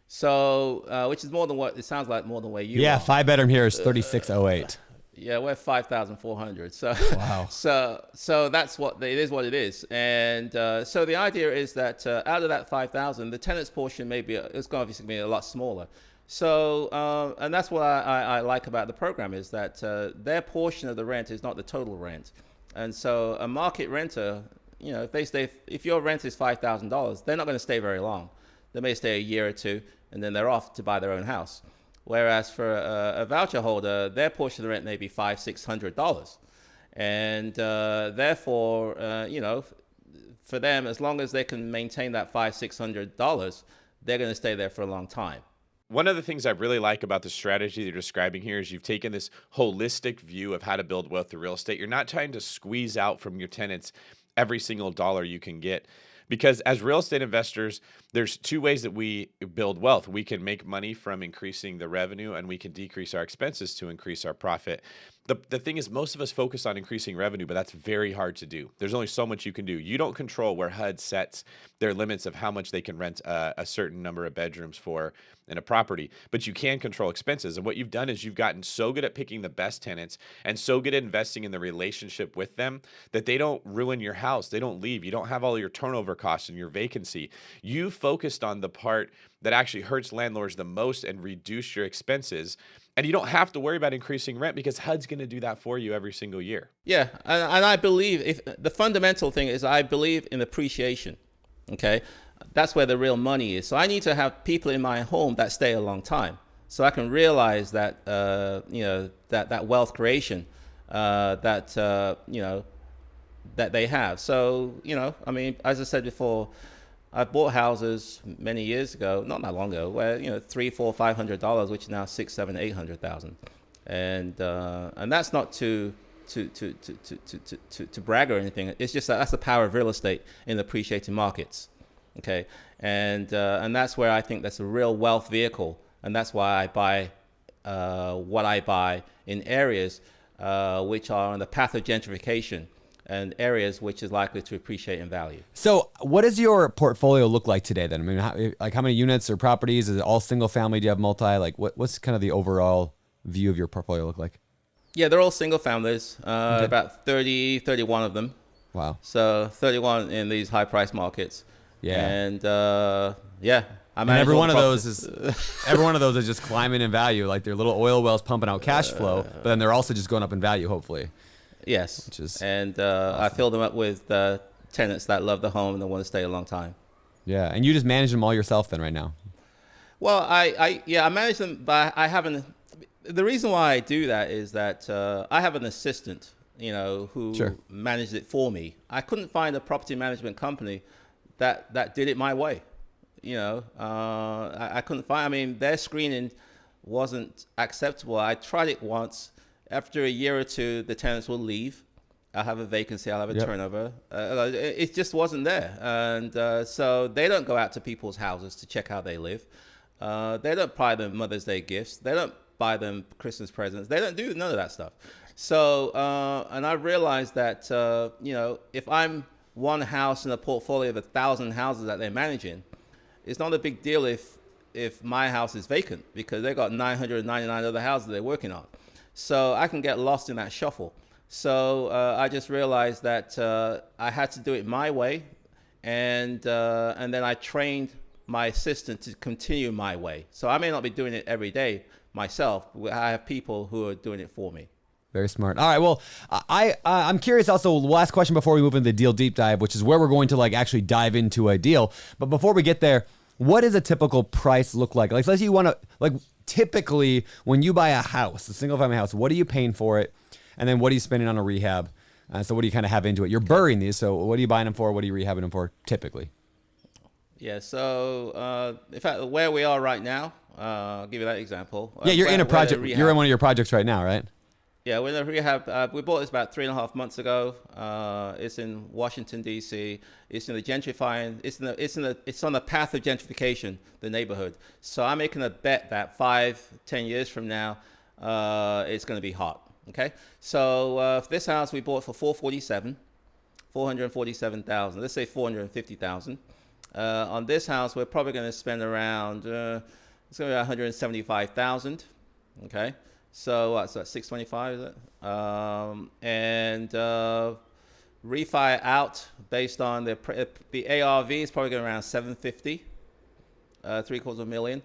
So, which is more than what it sounds like, more than where you are. Yeah, 5-bedroom here is $3,608. Yeah, we're 5,400. So, wow. So that's what it is. What it is, and so the idea is that out of that 5,000, the tenant's portion it's going to obviously be a lot smaller. So, and that's what I like about the program, is that their portion of the rent is not the total rent, and so a market renter, if your rent is $5,000, they're not going to stay very long. They may stay a year or two, and then they're off to buy their own house. Whereas for a voucher holder, their portion of the rent may be $500, $600. And therefore, for them, as long as they can maintain that $500, $600, they're going to stay there for a long time. One of the things I really like about the strategy you're describing here is you've taken this holistic view of how to build wealth through real estate. You're not trying to squeeze out from your tenants every single dollar you can get. Because as real estate investors, there's two ways that we build wealth. We can make money from increasing the revenue, and we can decrease our expenses to increase our profit. The thing is, most of us focus on increasing revenue, but that's very hard to do. There's only so much you can do. You don't control where HUD sets their limits of how much they can rent a certain number of bedrooms for in a property, but you can control expenses. And what you've done is you've gotten so good at picking the best tenants and so good at investing in the relationship with them that they don't ruin your house. They don't leave. You don't have all your turnover costs and your vacancy. You focused on the part that actually hurts landlords the most and reduce your expenses. And you don't have to worry about increasing rent because HUD's going to do that for you every single year. Yeah, and I believe the fundamental thing is I believe in appreciation. Okay, that's where the real money is. So I need to have people in my home that stay a long time, so I can realize that that wealth creation that they have. So I mean, as I said before, I bought houses many years ago, not that long ago, where $300, $400, $500, which is now $600,000, $700,000, and that's not to brag or anything. It's just that's the power of real estate in appreciating markets. Okay, and that's where I think that's a real wealth vehicle, and that's why I buy what I buy in areas which are on the path of gentrification, and areas which is likely to appreciate in value. So what does your portfolio look like today then? I mean, how many units or properties? Is it all single family? Do you have multi? Like what's kind of the overall view of your portfolio look like? Yeah, they're all single families, okay. About 30, 31 of them. Wow. So 31 in these high price markets. Yeah. And and every one of those is just climbing in value, like they're little oil wells pumping out cash flow, but then they're also just going up in value, hopefully. Yes, awesome. I fill them up with tenants that love the home and they want to stay a long time. Yeah, and you just manage them all yourself then right now? Well, I manage them, but I haven't. The reason why I do that is that I have an assistant, who Sure. managed it for me. I couldn't find a property management company that did it my way. I couldn't find. I mean, their screening wasn't acceptable. I tried it once. After a year or two, the tenants will leave. I'll have a vacancy. I'll have a turnover. It just wasn't there. And so they don't go out to people's houses to check how they live. They don't buy them Mother's Day gifts. They don't buy them Christmas presents. They don't do none of that stuff. So, and I realized that, if I'm one house in a portfolio of 1,000 houses that they're managing, it's not a big deal if my house is vacant because they've got 999 other houses they're working on. So I can get lost in that shuffle. So I just realized that I had to do it my way, and then I trained my assistant to continue my way. So I may not be doing it every day myself. I have people who are doing it for me. Very smart. All right. Well, I'm curious also, last question before we move into the deal deep dive, which is where we're going to actually dive into a deal. But before we get there, what does a typical price look like? Like, let's say you want to, typically when you buy a house, a single family house, what are you paying for it? And then what are you spending on a rehab? So what do you kind of have into it? You're burying these. So what are you buying them for? What are you rehabbing them for typically? Yeah. So in fact, where we are right now, I'll give you that example. Yeah. You're in a project. You're in one of your projects right now, right? Yeah, we're in a rehab. We bought this about 3.5 months ago. It's in Washington D.C. It's in the gentrifying. It's on the path of gentrification, the neighborhood. So I'm making a bet that 5-10 years from now, it's going to be hot. Okay. So for this house we bought for $447,000. Let's say $450,000. On this house we're probably going to spend around it's going to be $175,000. Okay. So what's that, 625 is it? And refi out based on the ARV is probably going around 750, $750,000.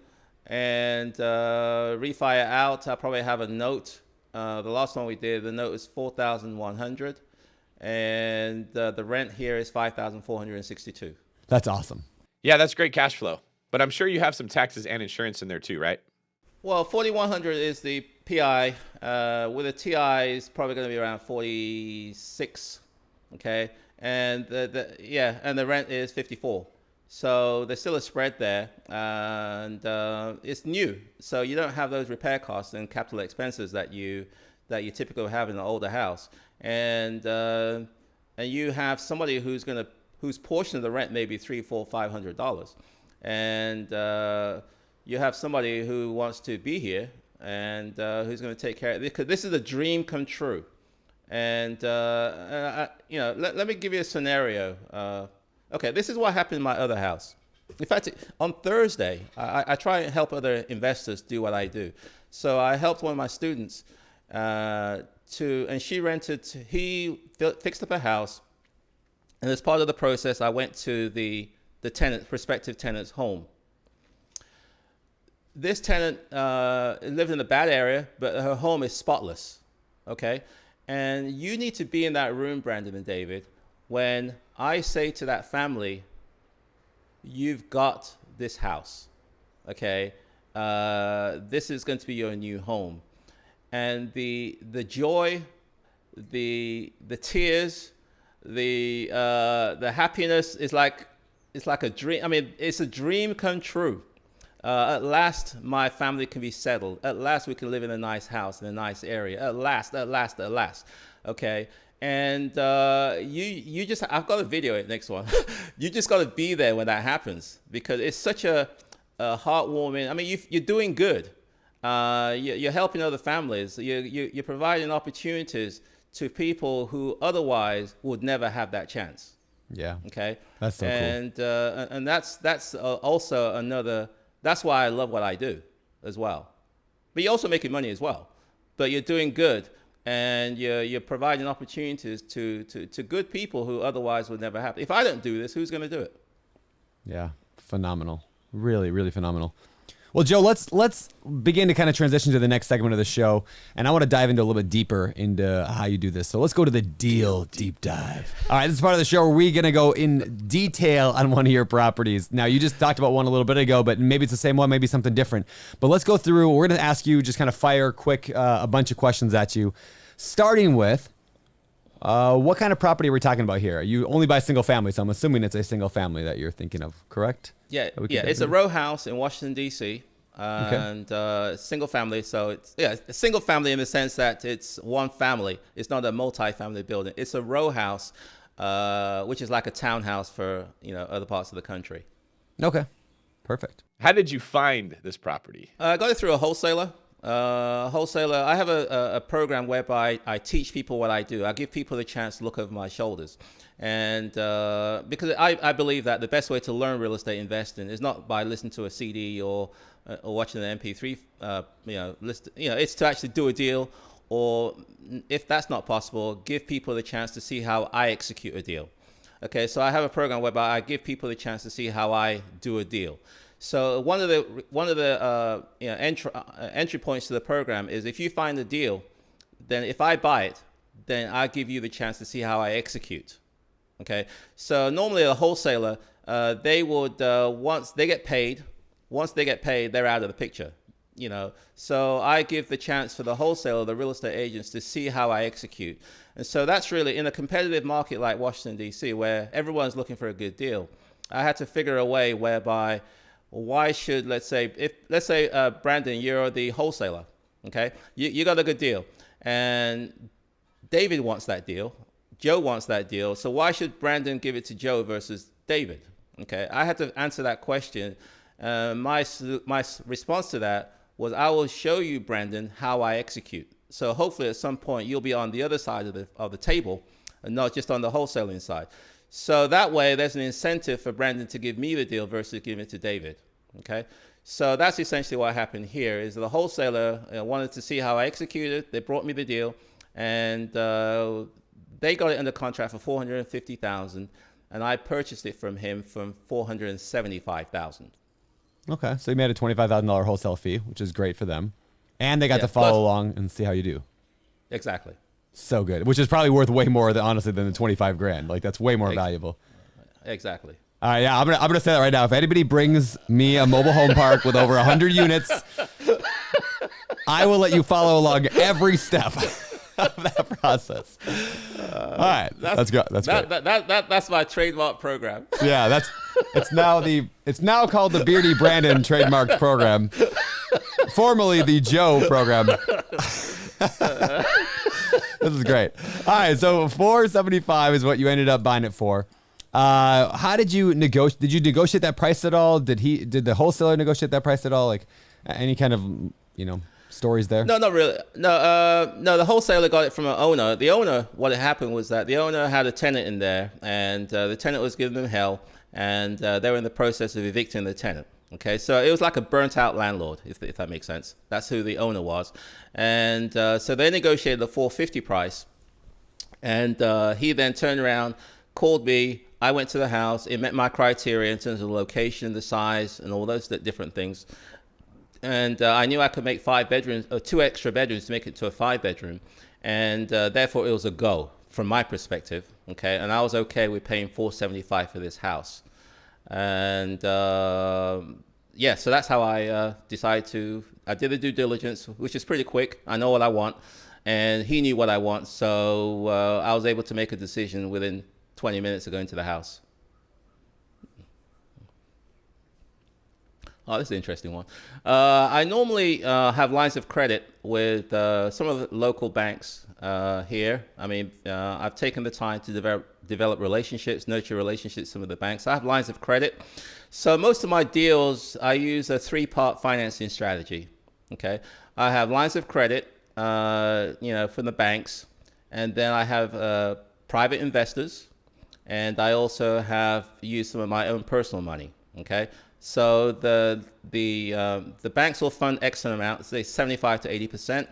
And refi out, I probably have a note. The last one we did, the note is $4,100, and the rent here is $5,462. That's awesome. Yeah, that's great cash flow. But I'm sure you have some taxes and insurance in there too, right? Well, $4,100 is the PI. With a TI is probably going to be around 46. Okay, and the rent is 54. So there's still a spread there, and it's new, so you don't have those repair costs and capital expenses that you typically have in an older house, and you have somebody whose portion of the rent may be $300, $400, $500. and you have somebody who wants to be here and who's going to take care of it, because this is a dream come true. And let me give you a scenario. Okay, this is what happened in my other house. In fact, on Thursday, I try and help other investors do what I do. So I helped one of my students and he fixed up a house. And as part of the process, I went to the prospective tenant's home. This tenant lived in a bad area, but her home is spotless, okay? And you need to be in that room, Brandon and David, when I say to that family, you've got this house, okay? This is going to be your new home. And the joy, the tears, the happiness is like a dream. I mean, it's a dream come true. At last, my family can be settled. At last, we can live in a nice house in a nice area. At last. Okay. And you just, I've got to video it next one. You just got to be there when that happens, because it's such a heartwarming. I mean, you're doing good. You're helping other families. You're providing opportunities to people who otherwise would never have that chance. Yeah. Okay. That's so cool. And that's also another. That's why I love what I do as well. But you're also making money as well. But you're doing good, and you're providing opportunities to good people who otherwise would never have. If I don't do this, who's going to do it? Yeah, phenomenal. Really, really phenomenal. Well, Joe, let's begin to kind of transition to the next segment of the show, and I want to dive into a little bit deeper into how you do this. So let's go to the deal deep dive. All right, this is part of the show where we're going to go in detail on one of your properties. Now, you just talked about one a little bit ago, but maybe it's the same one, maybe something different. But let's go through. We're going to ask you, just kind of fire quick a bunch of questions at you, starting with what kind of property are we talking about here? You only buy single family, so I'm assuming it's a single family that you're thinking of, correct? Yeah, it's a row house in Washington, D.C., and single family. So it's a single family in the sense that it's one family. It's not a multi-family building. It's a row house, which is like a townhouse for other parts of the country. Okay, perfect. How did you find this property? I got it through a wholesaler. I have a program whereby I teach people what I do. I give people the chance to look over my shoulders. And because I believe that the best way to learn real estate investing is not by listening to a CD or watching an MP3 list. It's to actually do a deal, or if that's not possible, give people the chance to see how I execute a deal. Okay, so I have a program whereby I give people the chance to see how I do a deal. So one of the entry points to the program is, if you find a deal, then if I buy it, then I give you the chance to see how I execute. Okay, so normally a wholesaler, they would once they get paid, they're out of the picture. So I give the chance for the wholesaler, the real estate agents, to see how I execute. And so that's really, in a competitive market like Washington, D.C., where everyone's looking for a good deal, I had to figure a way whereby, why should, let's say, Brandon, you're the wholesaler, okay? You got a good deal, and David wants that deal. Joe wants that deal. So why should Brandon give it to Joe versus David? Okay, I had to answer that question. My response to that was, I will show you, Brandon, how I execute. So hopefully at some point you'll be on the other side of the table, and not just on the wholesaling side. So that way there's an incentive for Brandon to give me the deal versus giving it to David. Okay, so that's essentially what happened here. Is the wholesaler wanted to see how I executed. They brought me the deal, and they got it under contract for $450,000, and I purchased it from him for $475,000. Okay, so you made a $25,000 wholesale fee, which is great for them, and they got to follow along and see how you do. Exactly. So good, which is probably worth way more than the 25 grand. Like, that's way more valuable. Exactly. All right, yeah, I'm gonna say that right now. If anybody brings me a mobile home park with over 100 units, I will let you follow along every step of that process. All right, that's good. That's great. That's my trademark program. Yeah, it's now called the Beardy Brandon trademarked program, formerly the Joe program. This is great. All right, so $475 is what you ended up buying it for. How did you negotiate? Did you negotiate that price at all? Did the wholesaler negotiate that price at all? Like any kind of, stories there? No, not really. No, the wholesaler got it from an owner. The owner, what had happened was that the owner had a tenant in there, and the tenant was giving them hell, and they were in the process of evicting the tenant. Okay, so it was like a burnt-out landlord, if that makes sense. That's who the owner was, and so they negotiated the $450 price, and he then turned around, called me. I went to the house. It met my criteria in terms of the location, the size, and all those different things. And I knew I could make 5 bedrooms, or 2 extra bedrooms to make it to a 5-bedroom. And therefore, it was a go from my perspective. Okay. And I was okay with paying $475 for this house. And yeah, so that's how I decided I did the due diligence, which is pretty quick. I know what I want. And he knew what I want. So I was able to make a decision within 20 minutes of going to the house. Oh, this is an interesting one. I normally have lines of credit with some of the local banks here. I mean, I've taken the time to develop relationships, nurture relationships with some of the banks. I have lines of credit. So most of my deals, I use a 3-part financing strategy. Okay, I have lines of credit, from the banks, and then I have private investors, and I also have used some of my own personal money. Okay. So the banks will fund X amount, say 75 to 80%.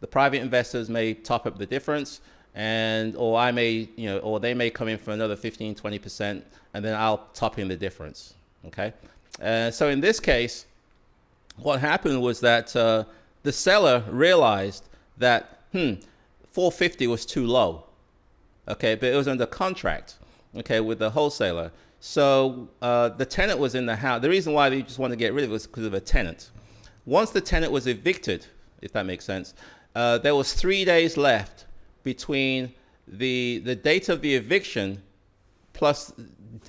The private investors may top up the difference, or I may, or they may come in for another 15, 20%, and then I'll top in the difference. Okay. So in this case, what happened was that the seller realized that 450 was too low. Okay, but it was under contract. Okay, with the wholesaler. So the tenant was in the house. The reason why they just wanted to get rid of it was because of a tenant. Once the tenant was evicted, if that makes sense, there was 3 days left between the date of the eviction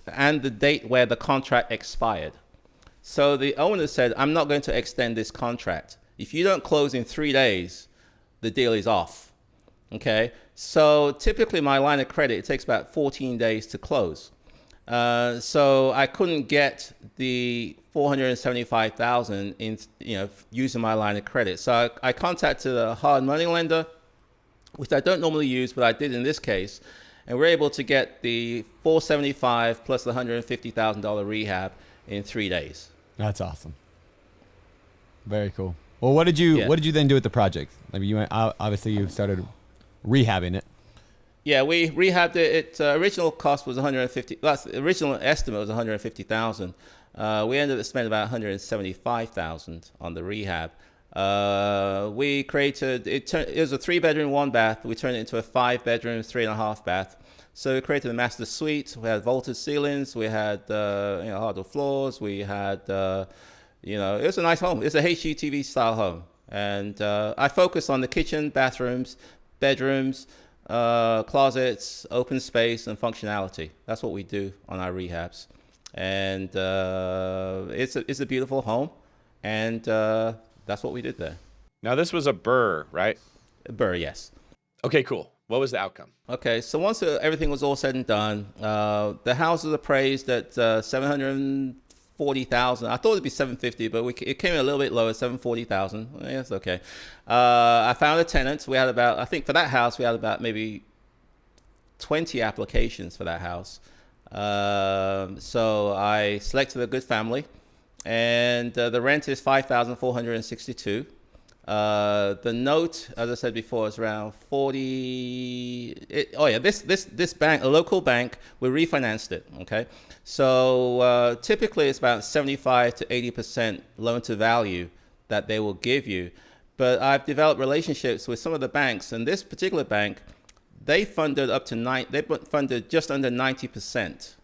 and the date where the contract expired. So the owner said, I'm not going to extend this contract. If you don't close in 3 days, the deal is off. Okay, so typically my line of credit, it takes about 14 days to close. So I couldn't get the $475,000 in, using my line of credit. So I contacted a hard money lender, which I don't normally use, but I did in this case, and we're able to get the $475 plus the $150,000 rehab in 3 days. That's awesome. Very cool. Well, what did you then do with the project? I mean, obviously you started rehabbing it. Yeah, we rehabbed it. Its original cost was $150,000. The original estimate was $150,000. We ended up spending about $175,000 on the rehab. We created it was a 3-bedroom, 1-bath. We turned it into a 5-bedroom, 3.5-bath. So we created a master suite. We had vaulted ceilings. We had hardwood floors. We had it was a nice home. It's a HGTV style home, and I focused on the kitchen, bathrooms, bedrooms, closets, open space, and functionality. That's what we do on our rehabs, and it's a beautiful home, and that's what we did there. Now this was a BRRRR, right? BRRRR, yes. Okay, cool. What was the outcome? Okay, so once everything was all said and done, the house was appraised at $740,000. I thought it'd be $750,000, but it came in a little bit lower, $740,000. Yeah, it's okay. I found a tenant. We had I think for that house, we had about maybe 20 applications for that house. So I selected a good family, and the rent is $5,462. The note, as I said before, is around 40. This bank, a local bank, we refinanced it. Okay, so typically it's about 75 to 80% loan to value that they will give you. But I've developed relationships with some of the banks, and this particular bank, they funded they funded just under 90%,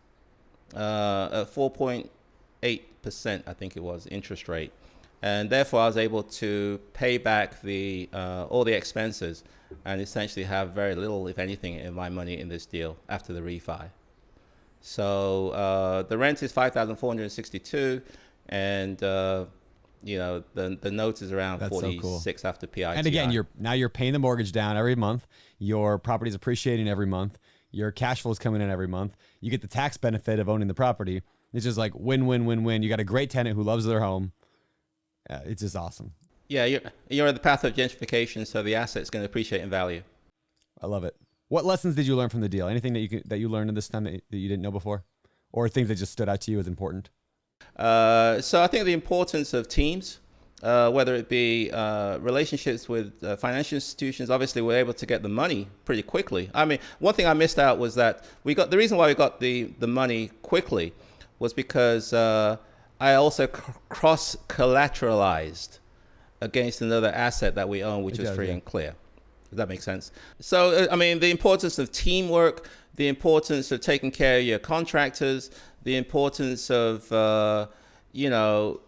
at 4.8%, I think it was, interest rate. And therefore, I was able to pay back all the expenses and essentially have very little, if anything, in my money in this deal after the refi. So the rent is $5,462, and the note is around That's 46 so cool. after PITI. And again, you're paying the mortgage down every month. Your property's appreciating every month. Your cash flow is coming in every month. You get the tax benefit of owning the property. It's just like win, win, win, win. You got a great tenant who loves their home. It's just awesome. Yeah, you're on the path of gentrification, so the asset's going to appreciate in value. I love it. What lessons did you learn from the deal? Anything that you learned in this time that you didn't know before, or things that just stood out to you as important? So I think the importance of teams, whether it be relationships with financial institutions. Obviously, we're able to get the money pretty quickly. I mean, one thing I missed out was that the reason why we got the money quickly was because I also cross-collateralized against another asset that we own, which was free and clear. Does that make sense? So, I mean, the importance of teamwork, the importance of taking care of your contractors, the importance of,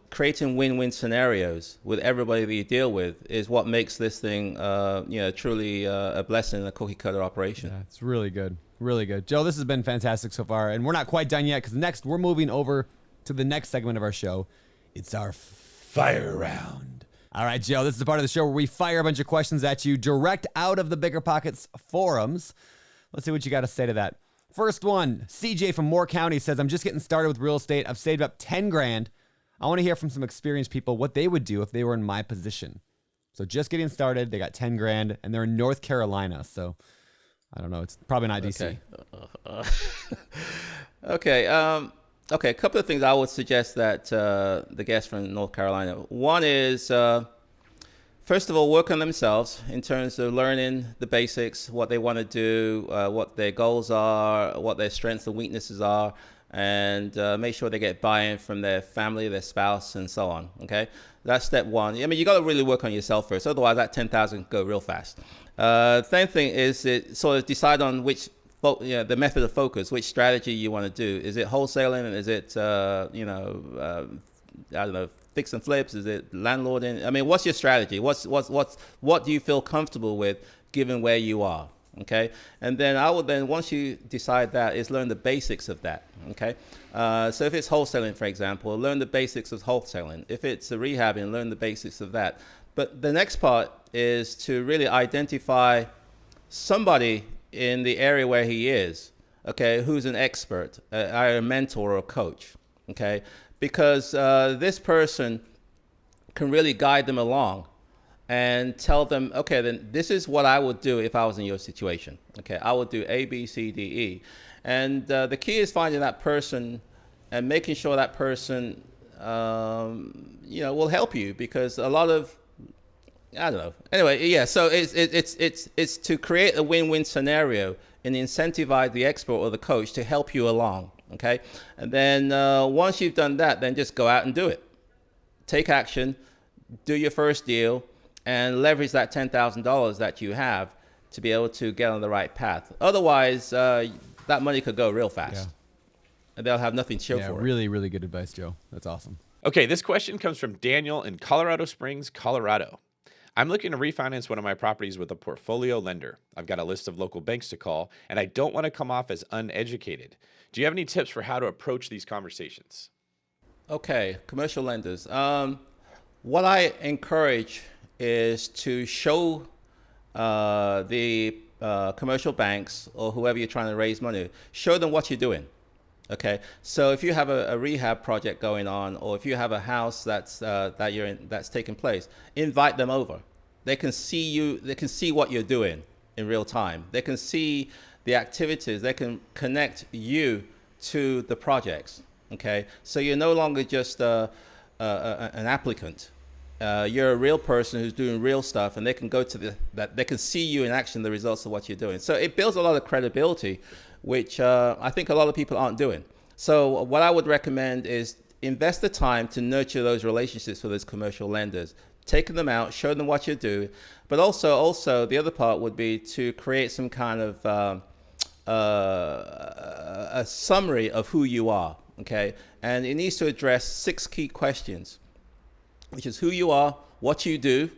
creating win-win scenarios with everybody that you deal with is what makes this thing, truly a blessing in a cookie-cutter operation. Yeah, it's really good. Really good. Joe, this has been fantastic so far, and we're not quite done yet because next we're moving over to the next segment of our show. It's our fire round. All right, Joe, this is the part of the show where we fire a bunch of questions at you direct out of the Biggerpockets forums. Let's see what you got to say to that. First one, CJ from Moore County says, I'm just getting started with real estate. I've saved up 10 grand. I want to hear from some experienced people what they would do if they were in my position. So just getting started, they got 10 grand, and they're in North Carolina. So I don't know. It's probably not DC. Okay. Okay, a couple of things I would suggest that the guests from North Carolina. One is, first of all, work on themselves in terms of learning the basics, what they want to do, what their goals are, what their strengths and weaknesses are, and make sure they get buy-in from their family, their spouse, and so on, okay? That's step one. I mean, you got to really work on yourself first. Otherwise, that 10,000 can go real fast. Same thing is sort of decide on which the method of focus, which strategy you want to do. Is it wholesaling? Is it, I don't know, fix and flips? Is it landlording? I mean, what's your strategy? What do you feel comfortable with given where you are? Okay. And then once you decide that, is learn the basics of that. Okay. So if it's wholesaling, for example, learn the basics of wholesaling. If it's a rehabbing, learn the basics of that. But the next part is to really identify somebody in the area where he is, okay, who's an expert, either a mentor or a coach, okay, because this person can really guide them along and tell them, okay, then this is what I would do if I was in your situation, okay, I would do A, B, C, D, E, and the key is finding that person and making sure that person, will help you, because a lot of I don't know. Anyway, yeah. So it's to create a win-win scenario and incentivize the expert or the coach to help you along. Okay, and then once you've done that, then just go out and do it. Take action, do your first deal, and leverage that $10,000 that you have to be able to get on the right path. Otherwise, that money could go real fast, and they'll have nothing to show for it. Really, really good advice, Joe. That's awesome. Okay, this question comes from Daniel in Colorado Springs, Colorado. I'm looking to refinance one of my properties with a portfolio lender. I've got a list of local banks to call, and I don't want to come off as uneducated. Do you have any tips for how to approach these conversations? Okay, commercial lenders. What I encourage is to show the commercial banks or whoever you're trying to raise money, show them what you're doing. Okay, so if you have a rehab project going on, or if you have a house that's taking place, invite them over. They can see you. They can see what you're doing in real time. They can see the activities. They can connect you to the projects. Okay, so you're no longer just an applicant. You're a real person who's doing real stuff, and they can go to that. They can see you in action, the results of what you're doing. So it builds a lot of credibility, which I think a lot of people aren't doing. So what I would recommend is invest the time to nurture those relationships with those commercial lenders, taking them out, show them what you do, but also the other part would be to create some kind of a summary of who you are, okay? And it needs to address 6 key questions, which is who you are, what you do,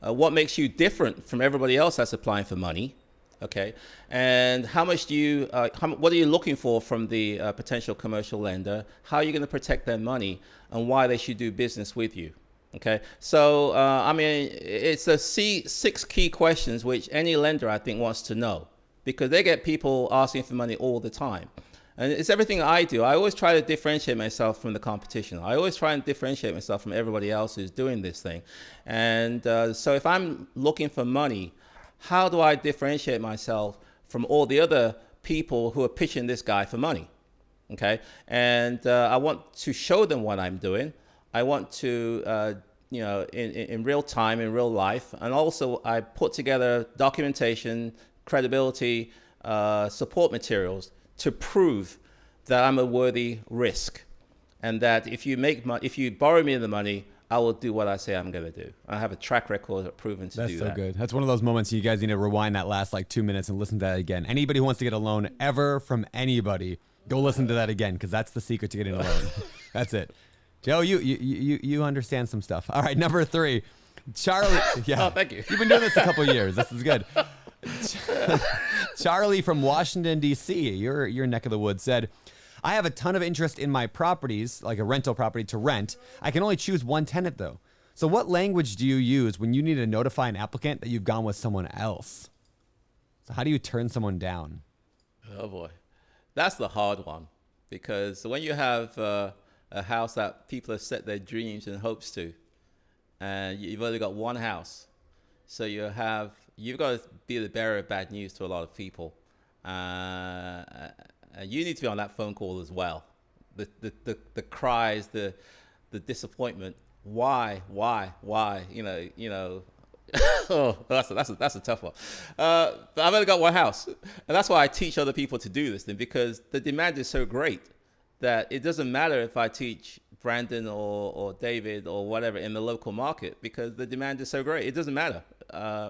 what makes you different from everybody else that's applying for money, okay, and how much do you, what are you looking for from the potential commercial lender? How are you going to protect their money, and why they should do business with you? Okay, so I mean, it's the 6 key questions which any lender I think wants to know, because they get people asking for money all the time. And it's everything I do. I always try to differentiate myself from the competition. I always try and differentiate myself from everybody else who's doing this thing. And so if I'm looking for money, how do I differentiate myself from all the other people who are pitching this guy for money? Okay, and I want to show them what I'm doing. I want to, in real time, in real life, and also I put together documentation, credibility, support materials to prove that I'm a worthy risk, and that if you borrow me the money, I will do what I say I'm going to do. I have a track record of proving to do that. That's so good. That's one of those moments you guys need to rewind that last 2 minutes and listen to that again. Anybody who wants to get a loan ever from anybody, go listen to that again, because that's the secret to getting a loan. That's it. Joe, you understand some stuff. All right, number 3, Charlie. Yeah. Oh, thank you. You've been doing this a couple of years. This is good. Charlie from Washington, D.C., your neck of the woods, said, I have a ton of interest in my properties, like a rental property to rent. I can only choose one tenant, though. So what language do you use when you need to notify an applicant that you've gone with someone else? So how do you turn someone down? Oh, boy. That's the hard one, because when you have a house that people have set their dreams and hopes to, and you've only got one house, so you've got to be the bearer of bad news to a lot of people. You need to be on that phone call as well. The cries, the disappointment. Why? Oh, that's a tough one. But I've only got one house, and that's why I teach other people to do this thing, because the demand is so great that it doesn't matter if I teach Brandon or David or whatever in the local market, because the demand is so great. It doesn't matter.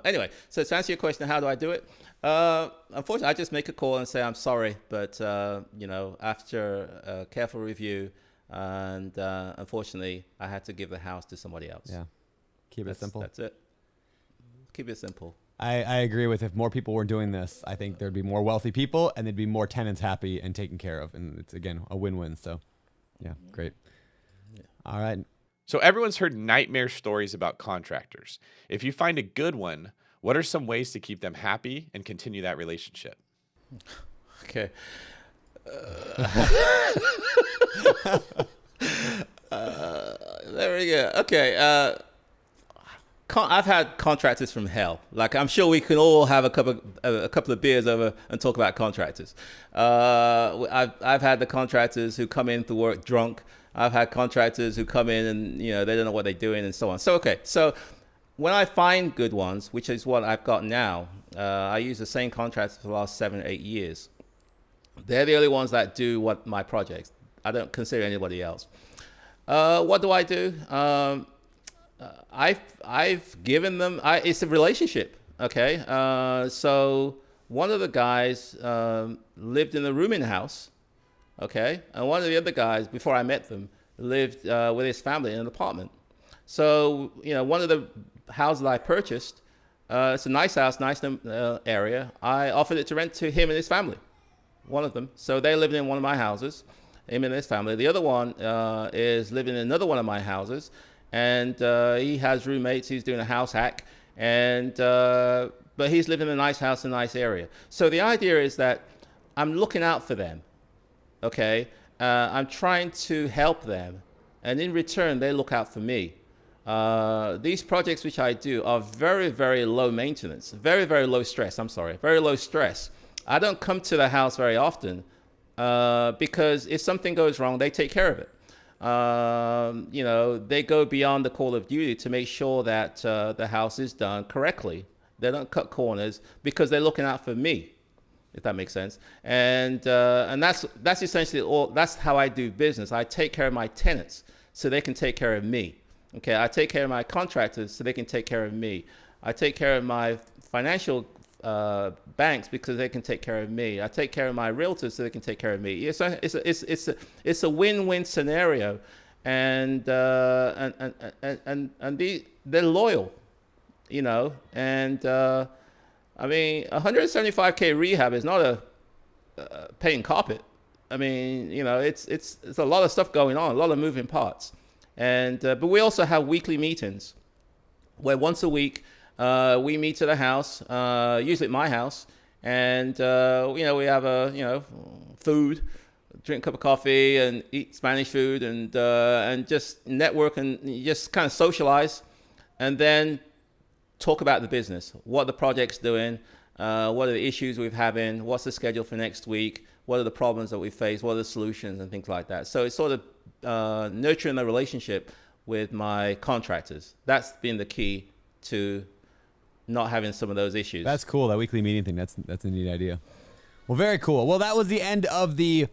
Anyway, so to answer your question, how do I do it? Unfortunately, I just make a call and say, I'm sorry, but after a careful review, and unfortunately, I had to give the house to somebody else. Yeah, keep it simple. That's it. Keep it simple. I agree with, if more people were doing this, I think there'd be more wealthy people and there'd be more tenants happy and taken care of. And it's, again, a win-win. So, yeah, great. Yeah. All right. So everyone's heard nightmare stories about contractors. If you find a good one, what are some ways to keep them happy and continue that relationship? Okay. There we go. Okay. I've had contractors from hell. Like, I'm sure we can all have a couple of beers over and talk about contractors. I've had the contractors who come in to work drunk. I've had contractors who come in and they don't know what they're doing and so on. So so when I find good ones, which is what I've got now, I use the same contractors for the last 7 or 8 years. They're the only ones that do what my projects. I don't consider anybody else. What do I do? I've given them, it's a relationship, okay? So one of the guys lived in a rooming house, okay? And one of the other guys, before I met them, lived with his family in an apartment. So, one of the houses I purchased, it's a nice house, nice area. I offered it to rent to him and his family, one of them. So they lived in one of my houses, him and his family. The other one is living in another one of my houses. And he has roommates. He's doing a house hack, but he's living in a nice house in a nice area. So the idea is that I'm looking out for them, okay? I'm trying to help them, and in return, they look out for me. These projects which I do are very, very low maintenance, very, very low stress. Very low stress. I don't come to the house very often because if something goes wrong, they take care of it. They go beyond the call of duty to make sure that the house is done correctly. They don't cut corners because they're looking out for me, if that makes sense. And that's essentially all. That's how I do business. I take care of my tenants so they can take care of me. Okay, I take care of my contractors so they can take care of me. I take care of my financial banks because they can take care of me. I take care of my realtors so they can take care of me. It's a win-win scenario, and they're loyal, And I mean, 175K rehab is not a paying carpet. I mean, it's a lot of stuff going on, a lot of moving parts, and but we also have weekly meetings where once a week. We meet at a house, usually at my house, and we have food, drink a cup of coffee, and eat Spanish food, and just network and just kind of socialize, and then talk about the business, what the project's doing, what are the issues we're having, what's the schedule for next week, what are the problems that we face, what are the solutions, and things like that. So it's sort of nurturing the relationship with my contractors. That's been the key to not having some of those issues. That's cool. That weekly meeting thing. That's a neat idea. Well, very cool. Well, that was the end of the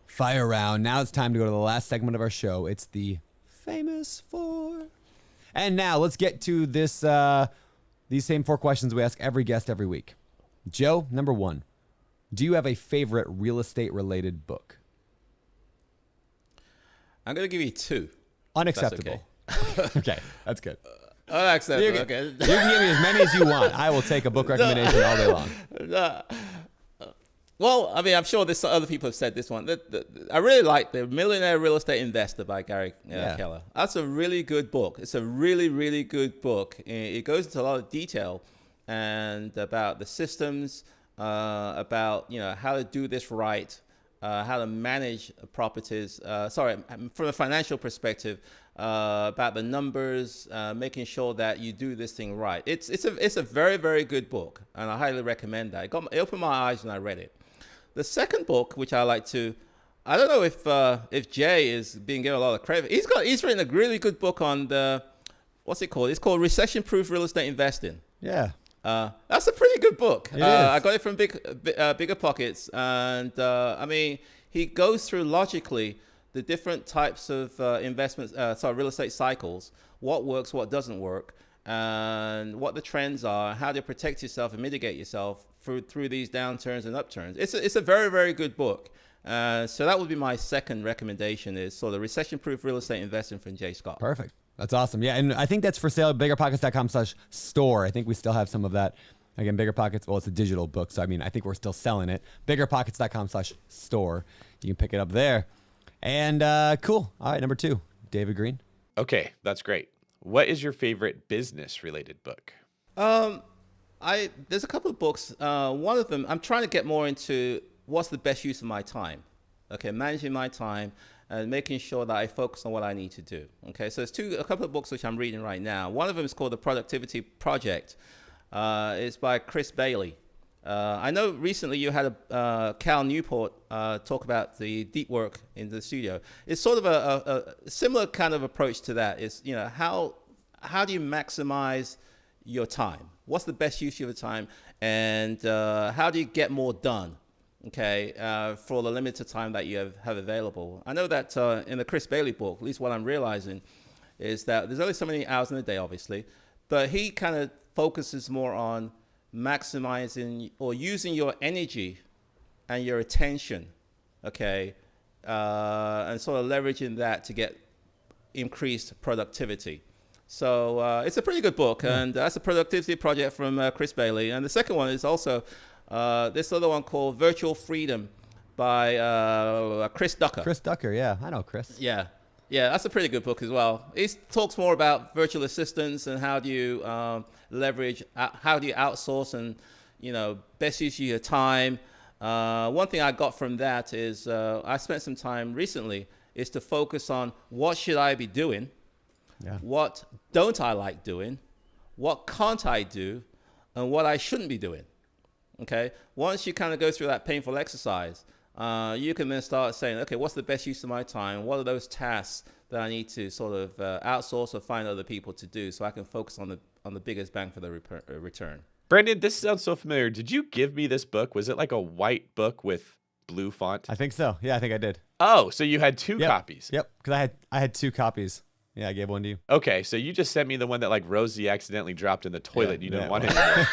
fire round. Now it's time to go to the last segment of our show. It's the famous four. And now let's get to this. These same 4 questions we ask every guest every week. Joe, number 1. Do you have a favorite real estate related book? I'm going to give you 2. Unacceptable. Okay, that's good. Unacceptable. You can give me as many as you want. I will take a book recommendation all day long. Well, I mean, I'm sure other people have said this one. I really like The Millionaire Real Estate Investor by Gary Keller. That's a really good book. It's a really, really good book. It goes into a lot of detail and about the systems, about how to do this right, how to manage properties. From a financial perspective, about the numbers, making sure that you do this thing right. It's a very, very good book, and I highly recommend that. It opened my eyes when I read it. The second book, which I like to, I don't know if Jay is being given a lot of credit. He's written a really good book on what's it called? It's called Recession Proof Real Estate Investing. Yeah. That's a pretty good book. It is. I got it from Biggerpockets, and I mean, he goes through logically the different types of real estate cycles, what works, what doesn't work, and what the trends are, how to protect yourself and mitigate yourself through these downturns and upturns. It's a very, very good book. So that would be my second recommendation, is sort of Recession-Proof Real Estate Investing from Jay Scott. Perfect. That's awesome. Yeah, and I think that's for sale at biggerpockets.com/store. I think we still have some of that. Again, Biggerpockets, well, it's a digital book, so I mean, I think we're still selling it. Biggerpockets.com/store. You can pick it up there. And cool. All right, number 2, David Green. Okay, that's great. What is your favorite business-related book? There's a couple of books. One of them, I'm trying to get more into what's the best use of my time. Okay, managing my time and making sure that I focus on what I need to do. Okay, so there's a couple of books which I'm reading right now. One of them is called The Productivity Project. It's by Chris Bailey. I know recently you had Cal Newport talk about the deep work in the studio. It's sort of a similar kind of approach to that. It's, how do you maximize your time? What's the best use of your time? And how do you get more done? Okay, for the limited time that you have available. I know that in the Chris Bailey book, at least what I'm realizing, is that there's only so many hours in a day, obviously, but he kind of focuses more on maximizing or using your energy and your attention, okay, and sort of leveraging that to get increased productivity. So it's a pretty good book, and that's a productivity project from Chris Bailey. And the second one is also this other one called Virtual Freedom by Chris Ducker. Chris Ducker, yeah. I know Chris. Yeah, that's a pretty good book as well. He talks more about virtual assistants and how do you leverage, how do you outsource and, best use of your time. One thing I got from that is I spent some time recently is to focus on what should I be doing, what don't I like doing, what can't I do, and what I shouldn't be doing. Okay, once you kind of go through that painful exercise, you can then start saying, okay, what's the best use of my time? What are those tasks that I need to sort of outsource or find other people to do so I can focus on the biggest bang for the return? Brandon, this sounds so familiar. Did you give me this book? Was it like a white book with blue font? I think so. Yeah, I think I did. Oh, so you had 2 copies. Yep, because I had 2 copies. Yeah, I gave one to you. Okay, so you just sent me the one that like Rosie accidentally dropped in the toilet. You didn't want it anymore.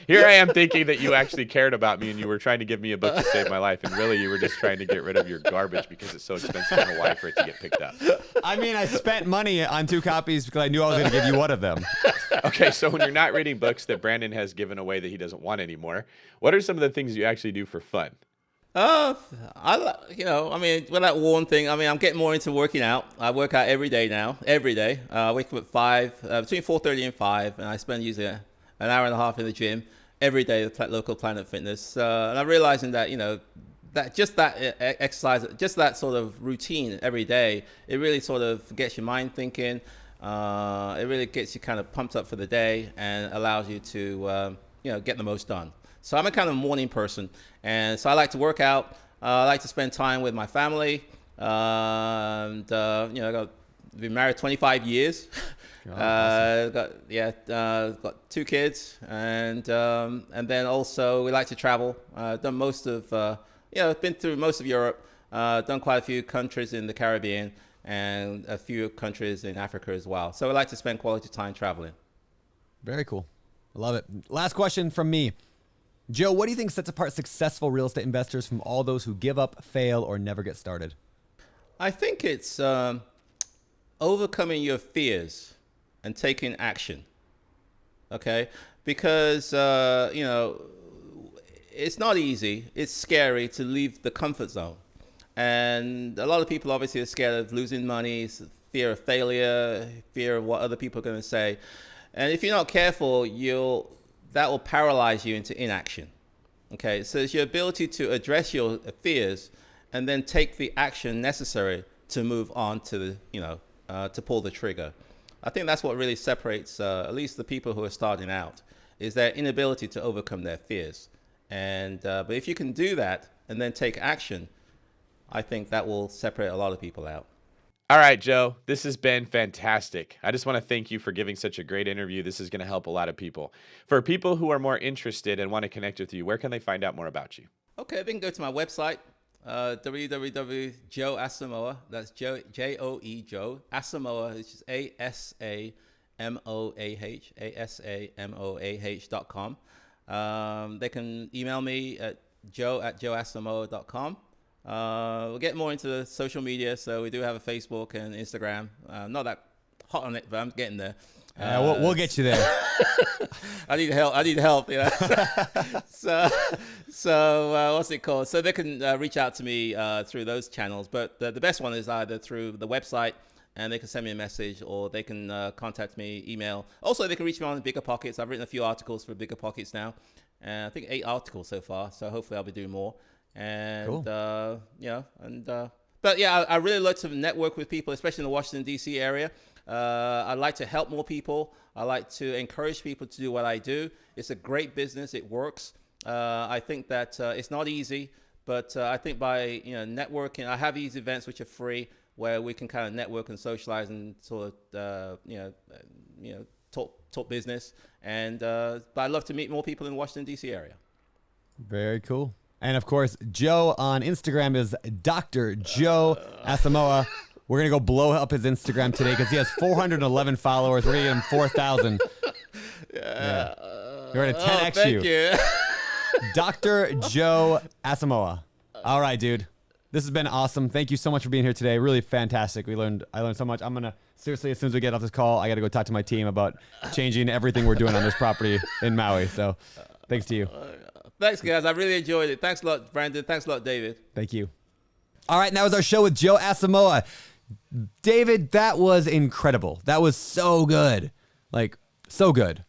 Here I am thinking that you actually cared about me and you were trying to give me a book to save my life. And really, you were just trying to get rid of your garbage because it's so expensive in Hawaii for it to get picked up. I mean, I spent money on 2 copies because I knew I was going to give you one of them. Okay, so when you're not reading books that Brandon has given away that he doesn't want anymore, what are some of the things you actually do for fun? With that one thing, I'm getting more into working out. I work out every day now, every day. I wake up at 5, between 4:30 and 5, and I spend usually an hour and a half in the gym. every day at local Planet Fitness. And I'm realizing that, that just that exercise, just that sort of routine every day, it really sort of gets your mind thinking. It really gets you kind of pumped up for the day and allows you to, get the most done. So I'm a kind of morning person. And so I like to work out. I like to spend time with my family. I've been married 25 years. Awesome. Got 2 kids, and then also we like to travel. Done most of, been through most of Europe. Done quite a few countries in the Caribbean and a few countries in Africa as well. So we like to spend quality time traveling. Very cool. I love it. Last question from me. Joe, what do you think sets apart successful real estate investors from all those who give up, fail, or never get started? I think it's overcoming your fears and taking action. Okay? Because, it's not easy. It's scary to leave the comfort zone. And a lot of people obviously are scared of losing money, fear of failure, fear of what other people are going to say. And if you're not careful, that will paralyze you into inaction. Okay, so it's your ability to address your fears and then take the action necessary to move on to to pull the trigger. I think that's what really separates at least the people who are starting out, is their inability to overcome their fears. And but if you can do that and then take action, I think that will separate a lot of people out. All right, Joe, this has been fantastic. I just want to thank you for giving such a great interview. This is going to help a lot of people. For people who are more interested and want to connect with you, where can they find out more about you? Okay, they can go to my website, www.Joe Asamoah. That's Joe, Joe Asamoah, which is ASAMOAH.com. They can email me at joe@joeasamoah.com. We'll get more into the social media, so we do have a Facebook and Instagram. Not that hot on it, but I'm getting there. We'll get you there. I need help. So what's it called? So they can reach out to me through those channels, but the best one is either through the website, and they can send me a message, or they can contact me, email. Also, they can reach me on Biggerpockets. I've written a few articles for Biggerpockets now, and I think 8 articles so far. So hopefully I'll be doing more. And cool. But yeah, I really like to network with people, especially in the Washington D.C. area. I like to help more people. I like to encourage people to do what I do. It's a great business. It works. I think that it's not easy, but I think by networking, I have these events which are free, where we can kind of network and socialize and sort of talk business. And but I love to meet more people in the Washington D.C. area. Very cool. And of course, Joe on Instagram is Dr. Joe Asamoah. We're going to go blow up his Instagram today because he has 411 followers. We're going to get him 4,000. Yeah. We're going to 10X thank you. Dr. Joe Asamoah. All right, dude. This has been awesome. Thank you so much for being here today. Really fantastic. I learned so much. I'm going to, seriously, as soon as we get off this call, I got to go talk to my team about changing everything we're doing on this property in Maui. So thanks to you. Thanks, guys. I really enjoyed it. Thanks a lot, Brandon. Thanks a lot, David. Thank you. All right, and that was our show with Joe Asamoah. David, that was incredible. That was so good. Like, so good.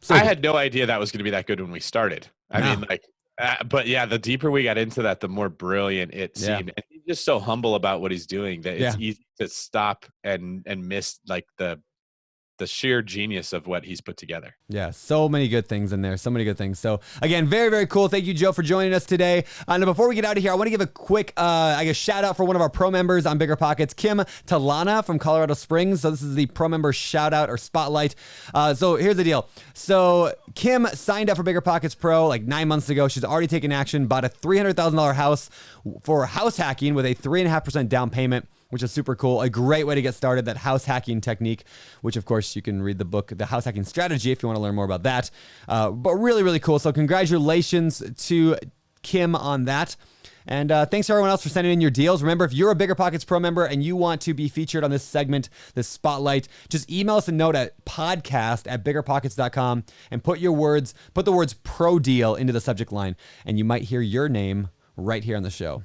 I had no idea that was going to be that good when we started. I mean, but yeah, the deeper we got into that, the more brilliant it seemed. And he's just so humble about what he's doing that it's easy to stop and miss like the sheer genius of what he's put together. Yeah, so many good things in there. So many good things. So again, very, very cool. Thank you, Joe, for joining us today. And before we get out of here, I want to give a quick, shout out for one of our pro members on BiggerPockets, Kim Talana from Colorado Springs. So this is the pro member shout out or spotlight. So here's the deal. So Kim signed up for BiggerPockets Pro like 9 months ago. She's already taken action, bought a $300,000 house for house hacking with a 3.5% down payment, which is super cool. A great way to get started, that house hacking technique, which of course you can read the book, The House Hacking Strategy, if you want to learn more about that. But really, really cool. So congratulations to Kim on that. And thanks to everyone else for sending in your deals. Remember, if you're a BiggerPockets Pro member and you want to be featured on this segment, this spotlight, just email us a note at podcast@biggerpockets.com and put the words pro deal into the subject line, and you might hear your name right here on the show.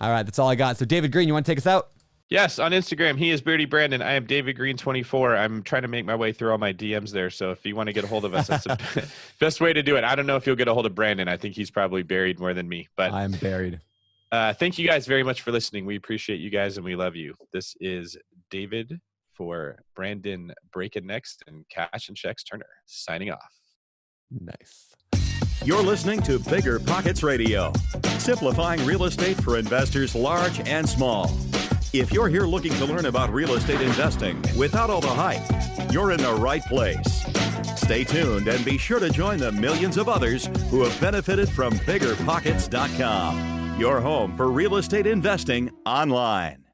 All right, that's all I got. So David Green, you want to take us out? Yes, on Instagram, he is Beardy Brandon. I am David Green 24. I'm trying to make my way through all my DMs there. So if you want to get a hold of us, that's the best way to do it. I don't know if you'll get a hold of Brandon. I think he's probably buried more than me. But I'm buried. Thank you guys very much for listening. We appreciate you guys and we love you. This is David for Brandon Breaking Next and Cash and Checks Turner signing off. Nice. You're listening to Biggerpockets Radio, simplifying real estate for investors large and small. If you're here looking to learn about real estate investing without all the hype, you're in the right place. Stay tuned and be sure to join the millions of others who have benefited from BiggerPockets.com, your home for real estate investing online.